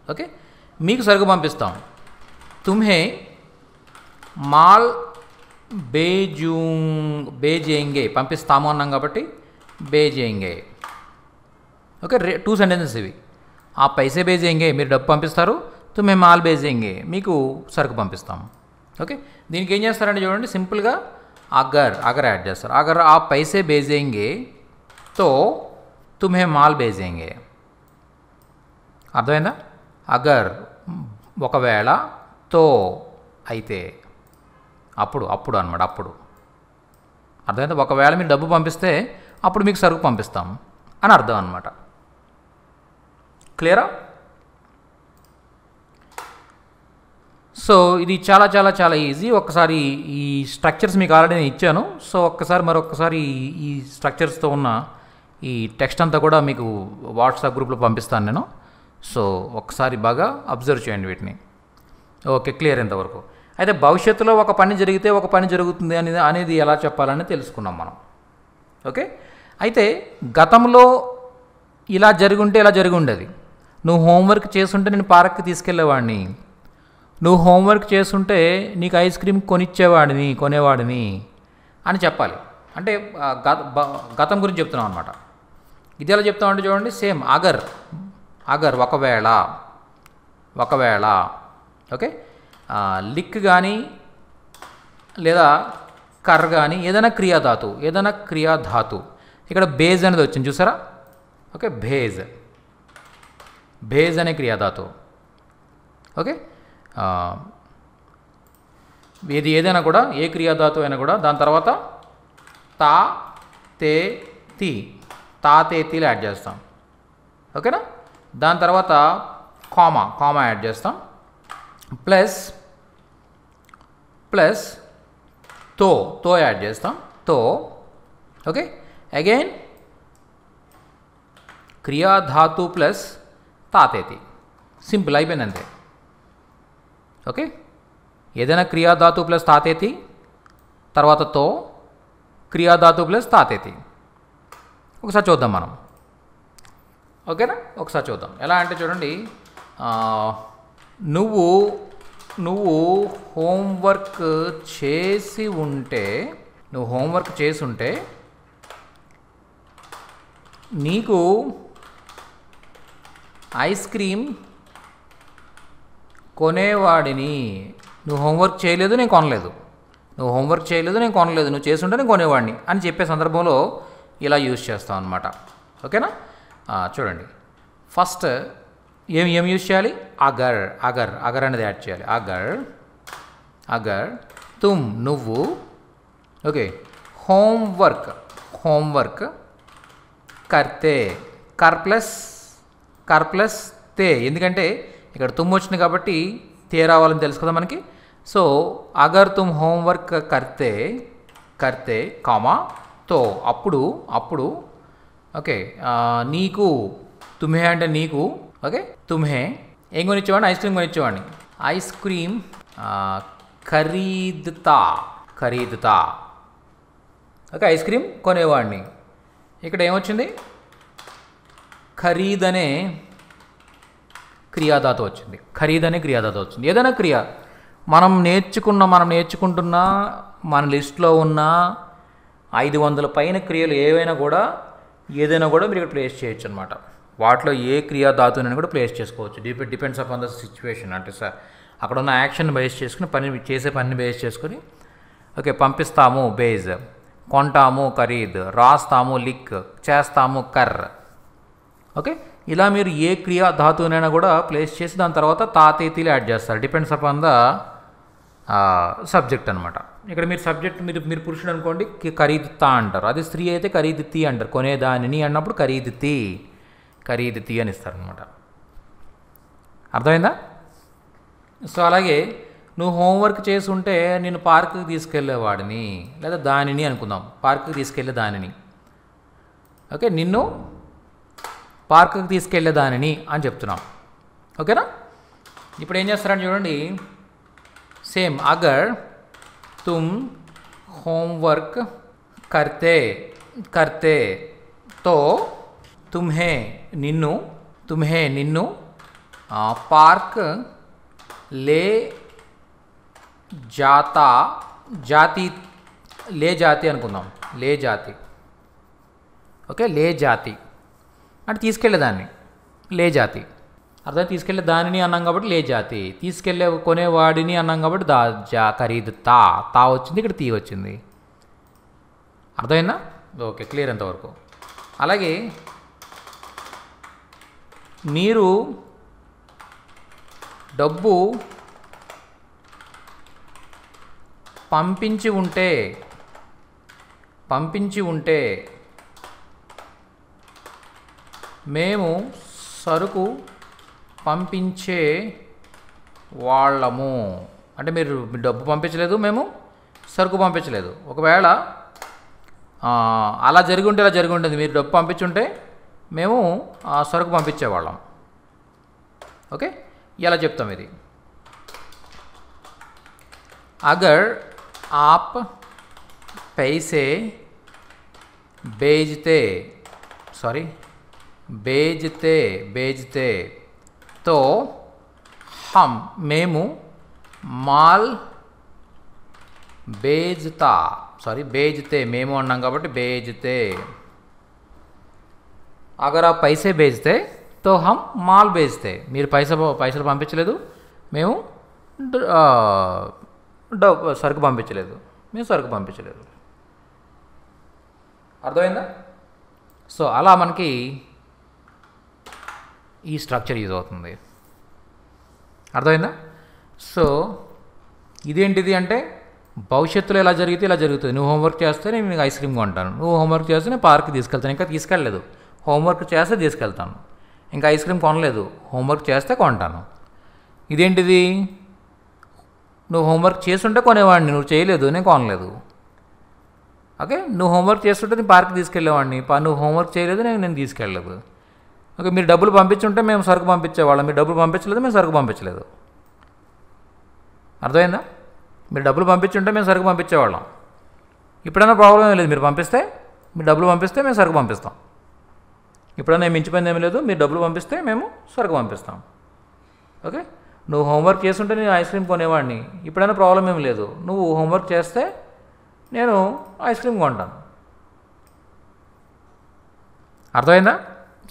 ఓకే, మీకు సరుకు పంపిస్తాం. తుమ్హే మాల్ भेजेंगे, పంపిస్తాము అన్నాం కాబట్టి भेजेंगे. ఓకే, 2 సెంటెన్సెస్ ఇవి. ఆ పైసే भेजेंगे, మీరు డబ్బు పంపిస్తారు. తుమ్హే మాల్ भेजेंगे, మీకు సరుకు పంపిస్తాము. ఓకే, దీనికి ఏం చేస్తారంటే చూడండి, సింపుల్గా అగర్ యాడ్ చేస్తారు. అగర్ ఆ పైసే भेजेंगे తో తుమ్హే మాల్ भेजेंगे. అర్థమైందా? అగర్ ఒకవేళ, తో అయితే, అప్పుడు అనమాట. అప్పుడు అర్థమైందా? ఒకవేళ మీరు డబ్బు పంపిస్తే అప్పుడు మీకు సరుకు పంపిస్తాం అని అర్థం అనమాట. క్లియరా? సో ఇది చాలా చాలా చాలా ఈజీ. ఒక్కసారి ఈ స్ట్రక్చర్స్ మీకు ఆల్రెడీ నేను ఇచ్చాను. సో మరొకసారి ఈ స్ట్రక్చర్స్తో ఉన్న ఈ టెక్స్ట్ అంతా కూడా మీకు వాట్సాప్ గ్రూప్లో పంపిస్తాను నేను. సో ఒకసారి బాగా అబ్జర్వ్ చేయండి వీటిని. ఓకే, క్లియర్ ఎంతవరకు? అయితే భవిష్యత్తులో ఒక పని జరిగితే ఒక పని జరుగుతుంది అనేది ఎలా చెప్పాలని తెలుసుకున్నాం మనం. ఓకే, అయితే గతంలో ఇలా జరుగుంటే ఇలా జరిగి ఉండేది. నువ్వు హోంవర్క్ చేస్తుంటే నేను పార్క్కి తీసుకెళ్ళేవాడిని, నువ్వు హోంవర్క్ చేస్తుంటే నీకు ఐస్ క్రీమ్ కొనేవాడిని అని చెప్పాలి. అంటే గతం గురించి చెప్తున్నాం అనమాట. ఇది ఎలా చెప్తామంటే చూడండి, సేమ్ అగర్ అగర్ ఒకవేళ, ఒకవేళ. ఓకే, లిక్ కానీ లేదా కర్ కానీ ఏదైనా క్రియాధాతు, ఏదైనా క్రియాధాతు. ఇక్కడ బేజ్ అనేది వచ్చింది చూసారా. ఓకే, భేజ్, భేజ్ అనే క్రియాధాతు. ఓకే, ఇది ఏదైనా కూడా ఏ క్రియాధాతు అయినా కూడా దాని తర్వాత తా తే తి, తా తే తీలు యాడ్ చేస్తాం. ఓకేనా, దాని తర్వాత కామా, కామా యాడ్ చేస్తాం, ప్లస్ ప్లస్ తో, తో యాడ్ చేస్తాం, తో. ఓకే, అగైన్ క్రియాధాతు ప్లస్ తాతేతి, సింపుల్ అయిపోయింది అంతే. ఓకే, ఏదైనా క్రియాధాతు ప్లస్ తాతేతి, తర్వాత తో, క్రియాధాతు ప్లస్ తాతేతి. ఒకసారి చూద్దాం మనం. ఓకేనా, ఒకసారి చూద్దాం ఎలా అంటే చూడండి, నువ్వు నువ్వు హోంవర్క్ చేసి ఉంటే, నువ్వు హోంవర్క్ చేసి ఉంటే నీకు ఐస్ క్రీమ్ కొనేవాడిని. నువ్వు హోంవర్క్ చేయలేదు, నేను కొనలేదు. నువ్వు హోంవర్క్ చేయలేదు, నేను కొనలేదు. నువ్వు చేసుంటే నేను కొనేవాడిని అని చెప్పే సందర్భంలో ఇలా యూజ్ చేస్తాం అన్నమాట. ఓకేనా, చూడండి ఫస్ట్ ఏం యూజ్ చేయాలి, అగర్, అగర్, అగర్ అనేది యాడ్ చేయాలి. అగర్, అగర్ తుమ్ నువ్వు, ఓకే, హోంవర్క్, హోంవర్క్ కర్తే, కర్ ప్లస్ తే, ఎందుకంటే ఇక్కడ తుమ్ వచ్చింది కాబట్టి తే రావాలని తెలుసు కదా మనకి. సో అగర్ తుమ్ హోంవర్క్ కర్తే, కర్తే కామా తో, అప్పుడు అప్పుడు ఓకే, నీకు, తుమ్హే అంటే నీకు, ఓకే, తుమ్హే ఏం కొనిచ్చేవాడిని, ఐస్ క్రీమ్ కొనిచ్చేవాడిని. ఐస్ క్రీమ్ ఖరీదుతా, ఖరీదుతా. ఓకే, ఐస్ క్రీమ్ కొనేవాడిని. ఇక్కడ ఏమొచ్చింది, ఖరీద్ అనే క్రియాధాతు వచ్చింది, ఖరీద్ అనే క్రియాధాతు వచ్చింది. ఏదైనా క్రియ మనం నేర్చుకుంటున్న మన లిస్ట్లో ఉన్న 500 పైన క్రియలు ఏవైనా కూడా, ఏదైనా కూడా మీరు ఇక్కడ ప్లేస్ చేయొచ్చు అనమాట. వాటిలో ఏ క్రియాధాతుని కూడా ప్లేస్ చేసుకోవచ్చు. Depends upon the situation. అంటే సార్ అక్కడ ఉన్న యాక్షన్ బేస్ చేసుకుని చేసే పని బేస్ చేసుకుని, ఓకే, పంపిస్తాము బేజ్, కొంటాము ఖరీద్, రాస్తాము లిక్, చేస్తాము కర్. ఓకే, ఇలా మీరు ఏ క్రియాధాతునైనా కూడా ప్లేస్ చేసి దాని తర్వాత తాతేతీలు యాడ్ చేస్తారు. డిపెండ్స్ అపాన్ ద సబ్జెక్ట్ అనమాట. ఇక్కడ మీరు సబ్జెక్ట్ మీరు పురుషుడు అనుకోండి, ఖరీదుతా అంటారు. అది స్త్రీ అయితే ఖరీదుతీ అంటారు. కొనేదానిని అన్నప్పుడు ఖరీదుతీ, ఖరీదుతీ అని ఇస్తారనమాట. అర్థమైందా? సో అలాగే నువ్వు హోంవర్క్ చేసి ఉంటే నేను పార్కుకి తీసుకెళ్ళేవాడిని, లేదా దానిని అనుకుందాం, పార్కుకి తీసుకెళ్ళే దానిని. ఓకే, నిన్ను పార్కుకి తీసుకెళ్ళే దానిని అని చెప్తున్నాం. ఓకేనా, ఇప్పుడు ఏం చేస్తారని చూడండి, సేమ్ అగర్ తుమ్ హోంవర్క్ కర్తే, కర్తే తో తుమ్హే నిన్ను, తుమ్హే నిన్ను పార్క్ లే జాతా, జాతి, లే జాతి అనుకుందాం, లే జాతి. ఓకే, లే జాతి అంటే తీసుకెళ్ళేదాన్ని, లే జాతి. అర్థం, తీసుకెళ్ళే దానిని అన్నాం కాబట్టి లే జాతి, తీసుకెళ్ళే కొనేవాడిని అన్నాం కాబట్టి ఖరీదు తా, తా వచ్చింది, ఇక్కడ తీ వచ్చింది. అర్థమైందా? ఓకే, క్లియర్ ఎంతవరకు. అలాగే మీరు డబ్బు పంపించి ఉంటే మేము సరుకు పంపించే వాళ్ళము. అంటే మీరు డబ్బు పంపించలేదు, మేము సరుకు పంపించలేదు. ఒకవేళ అలా జరిగి ఉంటే, ఇలా జరిగి ఉంటుంది, మీరు డబ్బు పంపించుంటే మేము సరుకు పంపించేవాళ్ళం. ఓకే, ఇలా చెప్తాం ఇది. అగర్ ఆప్ पैसे बेचते, सॉरी बेचते तो हम మేము మాల్ బేజ్తా, సారీ బేజ్తే, మేము అన్నాం కాబట్టి బేజ్తే. అగర్ ఆ పైసే బేచ్తే తో హమ్ మాల్ బేచ్తే, మీరు పైసలు పంపించలేదు, మేము సరుకు పంపించలేదు, మేము సరుకు పంపించలేదు. అర్థమైందా? సో అలా మనకి ఈ స్ట్రక్చర్ యూజ్ అవుతుంది. అర్థమైందా? సో ఇదేంటిది అంటే భవిష్యత్తులో ఎలా జరిగితే ఇలా జరుగుతుంది. నువ్వు హోంవర్క్ చేస్తే నేను నీకు ఐస్ క్రీమ్ కొంటాను, నువ్వు హోంవర్క్ చేస్తే నేను పార్క్కి తీసుకెళ్తాను. ఇంకా తీసుకెళ్ళలేదు, హోంవర్క్ చేస్తే తీసుకెళ్తాను. ఇంకా ఐస్ క్రీమ్ కొనలేదు, హోంవర్క్ చేస్తే కొంటాను. ఇదేంటిది? నువ్వు హోంవర్క్ చేస్తుంటే కొనేవాడిని, నువ్వు చేయలేదు, నేను కొనలేదు. ఓకే, నువ్వు హోంవర్క్ చేస్తుంటే నేను పార్క్కి తీసుకెళ్ళేవాడిని, నువ్వు హోంవర్క్ చేయలేదు, నేను తీసుకెళ్ళలేదు. ఓకే, మీరు డబ్బులు పంపించుంటే మేము సరుకు పంపించేవాళ్ళం, మీరు డబ్బులు పంపించలేదు, మేము సరుకు పంపించలేదు. అర్థమైందా? మీరు డబ్బులు పంపించుంటే మేము సరుకు పంపించేవాళ్ళం. ఇప్పుడైనా ప్రాబ్లం ఏం లేదు, మీరు డబ్బులు పంపిస్తే మేము సరుకు పంపిస్తాం. ఇప్పుడైనా మించిపోయింది ఏమీ లేదు, మీరు డబ్బులు పంపిస్తే మేము సరుకు పంపిస్తాం. ఓకే, నువ్వు హోంవర్క్ చేస్తుంటే నేను ఐస్ క్రీమ్ కొనేవాడిని, ఇప్పుడైనా ప్రాబ్లం ఏమి లేదు, నువ్వు హోంవర్క్ చేస్తే నేను ఐస్ క్రీమ్ కొంటాను. అర్థమైందా?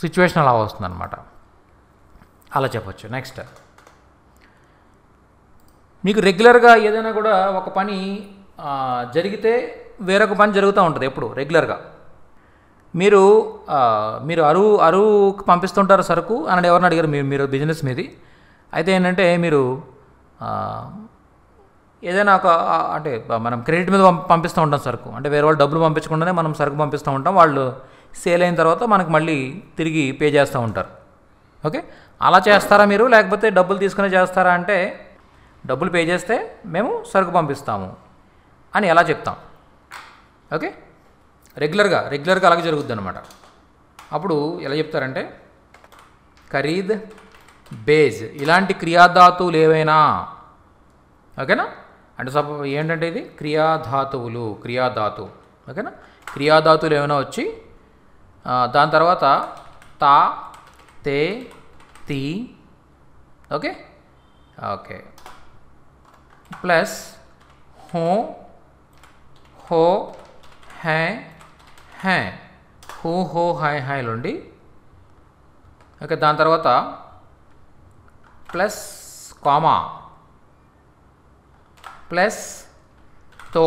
సిచ్యువేషన్ అలా వస్తుందన్నమాట. అలా చెప్పచ్చు. నెక్స్ట్, మీకు రెగ్యులర్గా ఏదైనా కూడా ఒక పని జరిగితే వేరొక పని జరుగుతూ ఉంటుంది ఎప్పుడు రెగ్యులర్గా. మీరు అరువుకి పంపిస్తుంటారు సరుకు అని ఎవరిని అడిగారు, మీరు బిజినెస్ మీది అయితే ఏంటంటే మీరు ఏదైనా ఒక అంటే మనం క్రెడిట్ మీద పంపిస్తూ ఉంటాం సరుకు, అంటే వేరే వాళ్ళు డబ్బులు పంపించకుండానే మనం సరుకు పంపిస్తూ ఉంటాం, వాళ్ళు సేల్ అయిన తర్వాత మనకు మళ్ళీ తిరిగి పే చేస్తూ ఉంటారు. ఓకే, అలా చేస్తారా మీరు, లేకపోతే డబ్బులు తీసుకుని చేస్తారా అంటే డబ్బులు పే చేస్తే మేము సరుకు పంపిస్తాము అని ఎలా చెప్తాం. ఓకే, రెగ్యులర్గా అలాగే జరుగుద్ది అనమాట. అప్పుడు ఎలా చెప్తారంటే ఖరీద్, బేజ్ ఇలాంటి క్రియాధాతువులు ఏవైనా, ఓకేనా, అంటే ఏంటంటే ఇది క్రియాధాతువులు, ఓకేనా, క్రియాధాతువులు ఏమైనా వచ్చి దాని తర్వాత తా, తే, తీ, ఓకే ప్లస్ హో, హై, హో హైలుండి, ఓకే, దాని తర్వాత ప్లస్ కామా, ప్లస్ తో,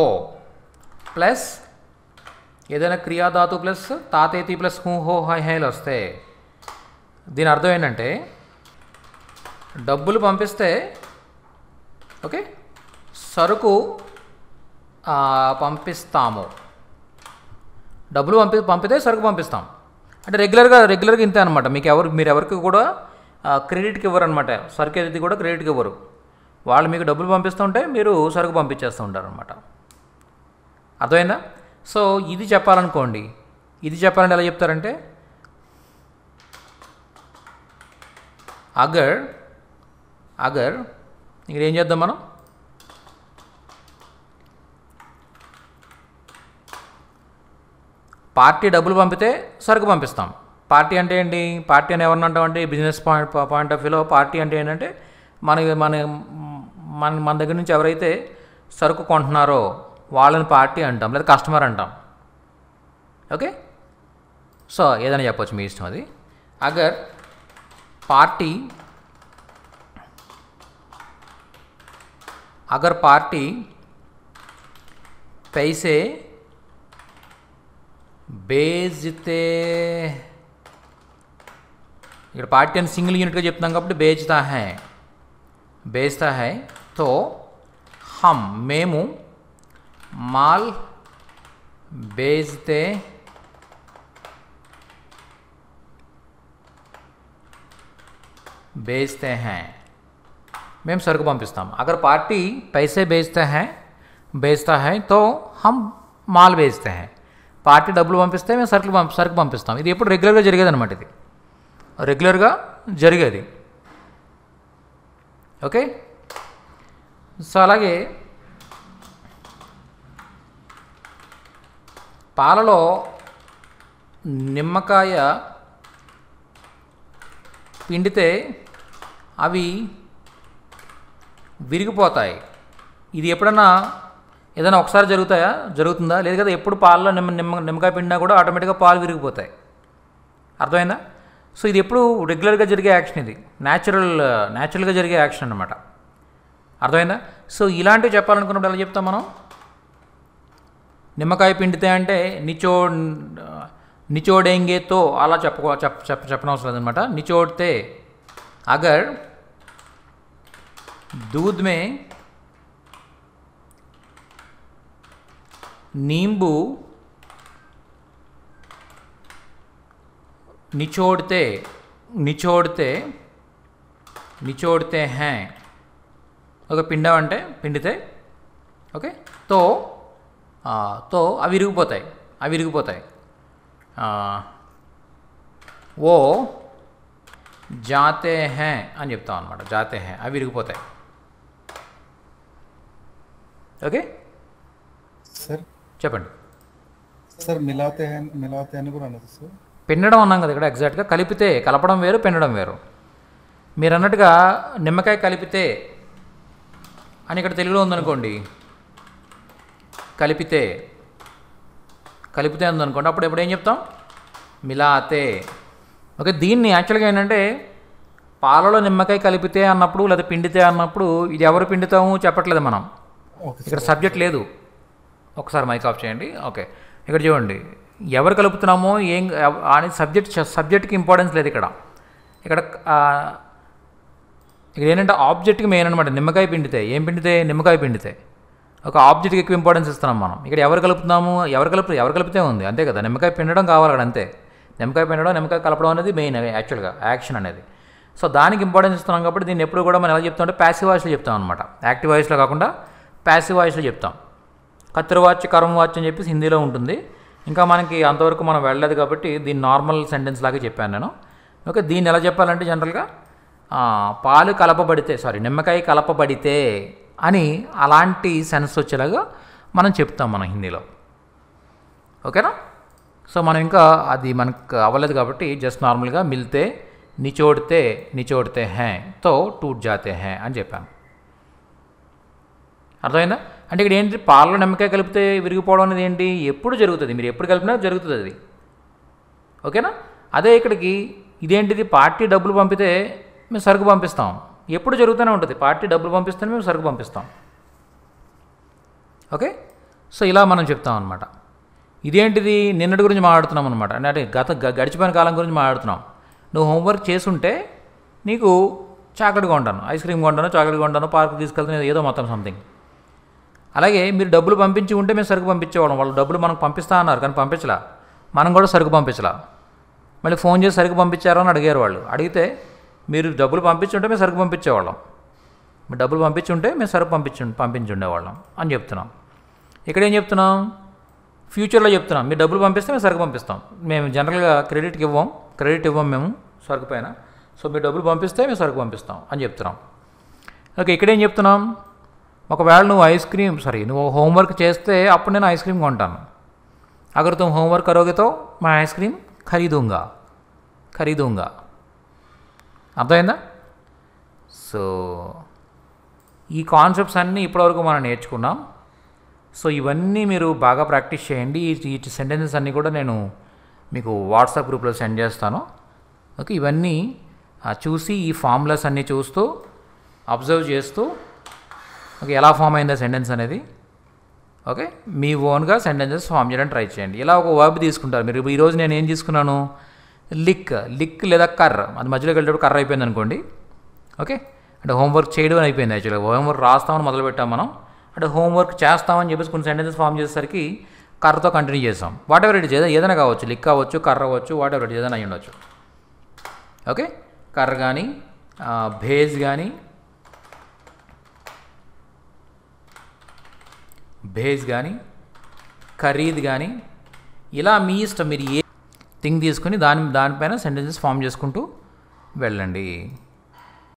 ప్లస్ ఏదైనా క్రియాధాతు ప్లస్ తాతేతి ప్లస్ హో హైలు వస్తే దీని అర్థం ఏంటంటే డబ్బులు పంపిస్తే, ఓకే, సరుకు పంపిస్తాము, డబ్బులు పంపితే సరుకు పంపిస్తాం. అంటే రెగ్యులర్గా ఇంతే అనమాట. మీరు ఎవరికి కూడా క్రెడిట్కి ఇవ్వరు అనమాట, సరుకు ఏది కూడా క్రెడిట్కి ఇవ్వరు. వాళ్ళు మీకు డబ్బులు పంపిస్తుంటే మీరు సరుకు పంపించేస్తూ ఉంటారు అనమాట. అర్థమైందా? సో ఇది చెప్పాలంటే ఎలా చెప్తారంటే అగర్ ఇక్కడ ఏం చేద్దాం మనం, పార్టీ డబ్బులు పంపితే సరుకు పంపిస్తాం. పార్టీ అంటే ఏంటి? పార్టీ అని ఎవరిని అంటామంటే బిజినెస్ పాయింట్ ఆఫ్ వ్యూలో పార్టీ అంటే ఏంటంటే మన దగ్గర నుంచి ఎవరైతే సరుకు కొంటున్నారో వాళ్ళని పార్టీ అంటాం, లేదా కస్టమర్ అంటాం. ఓకే, సో ఏదైనా చెప్పొచ్చు, మీ ఇష్టం అది. అగర్ పార్టీ पैसे बेचते, ఇక్కడ పార్టీ అని సింగిల్ యూనిట్గా చెప్తున్నాం కాబట్టి बेचता है तो हम మేము మాల్ बेचते हैं, మేము సరుకు పంపిస్తాం. అగర్ పార్టీ पैसे बेचता है तो हम మాల్ बेचते हैं. పార్టీ డబ్బులు పంపిస్తే మేము సరుకు పంపిస్తాం. ఇది ఎప్పుడు రెగ్యులర్గా జరిగేది అనమాట, ఇది రెగ్యులర్గా జరిగేది. ఓకే, సో అలాగే పాలలో నిమ్మకాయ పిండితే అవి విరిగిపోతాయి. ఇది ఎప్పుడన్నా ఏదైనా ఒకసారి జరుగుతుందా? లేదు కదా. ఎప్పుడు పాలలో నిమ్మకాయ పిండినా కూడా ఆటోమేటిక్గా పాలు విరిగిపోతాయి. అర్థమైందా? సో ఇది ఎప్పుడు రెగ్యులర్గా జరిగే యాక్షన్, ఇది న్యాచురల్గా జరిగే యాక్షన్ అన్నమాట. అర్థమైందా? సో ఇలాంటివి చెప్పాలనుకున్నప్పుడు ఎలా చెప్తాం మనం? నిమ్మకాయ పిండితే అంటే నిచోడేంగేతో అలా చెప్పనవసరం లేదనమాట. నిచోడితే అగర్ दूध में नींबू निचोड़ते हैं. ఓకే, పిండమంటే పిండితే, ఓకే, తో అవి విరిగిపోతాయి. ఓ జాతే హే అని చెప్తాం అనమాట. జాతే హే అవి విరిగిపోతాయి. ఓకే సార్ చెప్పండి. సార్ మిలాతే అని కూడా అన్నది సార్. పిండడం అన్నాం కదా ఇక్కడ. ఎగ్జాక్ట్గా కలిపితే, కలపడం వేరు, పిండడం వేరు. మీరు అన్నట్టుగా నిమ్మకాయ కలిపితే అని ఇక్కడ తెలుగులో ఉందనుకోండి, కలిపితే ఉందనుకోండి, అప్పుడు ఏం చెప్తాం? మిలాతే. ఓకే, దీన్ని యాక్చువల్గా ఏంటంటే పాలలో నిమ్మకాయ కలిపితే అన్నప్పుడు లేదా పిండితే అన్నప్పుడు ఇది ఎవరు పిండుతాము చెప్పట్లేదు మనం. ఇక్కడ సబ్జెక్ట్ లేదు. ఒకసారి మైక్ ఆఫ్ చేయండి. ఓకే, ఇక్కడ చూడండి, ఎవరు కలుపుతున్నామో ఏం అని సబ్జెక్ట్కి ఇంపార్టెన్స్ లేదు ఇక్కడ. ఇక్కడ ఏంటంటే ఆబ్జెక్ట్కి మెయిన్ అనమాట. నిమ్మకాయ పిండితే, ఏం పిండితే? నిమ్మకాయ పిండితే. ఒక ఆబ్జెక్ట్కి ఎక్కువ ఇంపార్టెన్స్ ఇస్తున్నాం మనం. ఇక్కడ ఎవరు కలుపుతున్నాము, ఎవరు కలిపితే ఉంది, అంతే కదా. నిమ్మకాయ పిండడం కావాలి అక్కడ, అంతే. నిమ్మకాయ పిండడం, నిమ్మకాయ కలపడం అనేది మెయిన్ యాక్చువల్గా యాక్షన్ అనేది. సో దానికి ఇంపార్టెన్స్ ఇస్తున్నాం కాబట్టి దీన్ని ఎప్పుడు కూడా మనం ఎలా చెప్తాం అంటే ప్యాసివ్ వాయిస్లో చెప్తాం అనమాట. యాక్టివ్ వాయిస్లో కాకుండా ప్యాసివ్ వాయిస్లో చెప్తాం. కత్తిరవాచ్, కర్మవాచ్ అని చెప్పేసి హిందీలో ఉంటుంది. ఇంకా మనకి అంతవరకు మనం వెళ్ళలేదు కాబట్టి దీన్ని నార్మల్ సెంటెన్స్ లాగా చెప్పాను నేను. ఓకే, దీన్ని ఎలా చెప్పాలంటే జనరల్గా నిమ్మకాయ కలపబడితే అని అలాంటి సెన్స్ వచ్చేలాగా మనం చెప్తాం మనం హిందీలో. ఓకేనా? సో మనం ఇంకా అది మనకు అవ్వలేదు కాబట్టి జస్ట్ నార్మల్గా మిల్తే నిచోడితే హే తో టూట్ జాతే హే అని చెప్పాను. అర్థమైందా? అంటే ఇక్కడ ఏంటి, పాలలో నిమ్మకాయ కలిపితే విరిగిపోవడం అనేది ఏంటి, ఎప్పుడు జరుగుతుంది. మీరు ఎప్పుడు కలిపినా జరుగుతుంది అది. ఓకేనా? అదే ఇక్కడికి ఇదేంటిది, పార్టీ డబ్బులు పంపితే మేము సరుకు పంపిస్తాం. ఎప్పుడు జరుగుతూనే ఉంటుంది. పార్టీ డబ్బులు పంపిస్తే మేము సరుకు పంపిస్తాం. ఓకే, సో ఇలా మనం చెప్తాం అనమాట. ఇదేంటిది, నిన్నటి గురించి మాట్లాడుతున్నాం అనమాట. అంటే గడిచిపోయిన కాలం గురించి మాట్లాడుతున్నాం. నువ్వు హోంవర్క్ చేసుంటే నీకు చాక్లెట్ కొంటాను, ఐస్ క్రీమ్ కొంటాను, చాక్లెట్ కొంటాను, పార్క్ తీసుకెళ్తాను, ఏదో మొత్తం సంథింగ్. అలాగే మీరు డబ్బులు పంపించి ఉంటే మేము సరుకు పంపించేవాళ్ళం. వాళ్ళు డబ్బులు మనకు పంపిస్తా అన్నారు కానీ పంపించలా. మనం కూడా సరుకు పంపించలా. మళ్ళీ ఫోన్ చేసి సరుకు పంపించారో అని అడిగారు వాళ్ళు. అడిగితే మీరు డబ్బులు పంపించుంటే మేము సరుకు పంపించేవాళ్ళం, మీరు డబ్బులు పంపించుంటే మేము సరుకు పంపించుండేవాళ్ళం అని చెప్తున్నాం. ఇక్కడ ఏం చెప్తున్నాం? ఫ్యూచర్లో చెప్తున్నాం. మీరు డబ్బులు పంపిస్తే మేము సరుకు పంపిస్తాం. మేము జనరల్గా క్రెడిట్ ఇవ్వం మేము సరుకు పైన. సో మీరు డబ్బులు పంపిస్తే మేము సరుకు పంపిస్తాం అని చెప్తున్నాం. ఓకే, ఇక్కడేం చెప్తున్నాం? ఒకవేళ నువ్వు హోంవర్క్ చేస్తే అప్పుడు నేను ఐస్ క్రీమ్ కొంటాను. అగర్ తుమ్ హోంవర్క్ కరోగే తో मैं ఐస్ క్రీమ్ ఖరీదూంగా. అర్థమైందా? సో ఈ కాన్సెప్ట్స్ అన్నీ ఇప్పటివరకు మనం నేర్చుకున్నాం. సో ఇవన్నీ మీరు బాగా ప్రాక్టీస్ చేయండి. ఈ సెంటెన్సెస్ అన్నీ కూడా నేను మీకు వాట్సాప్ గ్రూప్లో సెండ్ చేస్తాను. ఓకే, ఇవన్నీ చూసి ఈ ఫార్ములాస్ అన్నీ చూస్తూ అబ్జర్వ్ చేస్తూ ఓకే ఎలా ఫామ్ అయిందా సెంటెన్స్ అనేది ఓకే మీ ఓన్గా సెంటెన్సెస్ ఫామ్ చేయడానికి ట్రై చేయండి. ఇలా ఒక వర్బ్ తీసుకుంటారు మీరు. ఈరోజు నేను ఏం తీసుకున్నాను? లిక్ లేదా కర్ర. అది మధ్యలోకి వెళ్ళేటప్పుడు కర్ర అయిపోయింది అనుకోండి. ఓకే, అంటే హోంవర్క్ చేయడం అయిపోయింది. యాక్చువల్గా హోంవర్క్ రాస్తామని మొదలుపెట్టాం మనం. అంటే హోంవర్క్ చేస్తామని చెప్పేసి కొన్ని సెంటెన్సెస్ ఫామ్ చేసేసరికి కర్రతో కంటిన్యూ చేస్తాం. వాట్ ఎవర్ ఇట్ ఇస్, ఏదైనా కావచ్చు, లిక్ కావచ్చు, కర్ర అవ్వచ్చు, వాట్ ఎవర్ ఇట్ ఇస్, ఏదైనా అయ్యి ఉండొచ్చు. ఓకే, కర్ర కానీ భేజ్ కానీ ఖరీద్ కానీ ఇలా మీ ఇష్టం. మీరు ఏ థింగ్ తీసుకుని దానిపైన సెంటెన్సెస్ ఫామ్ చేసుకుంటూ వెళ్ళండి.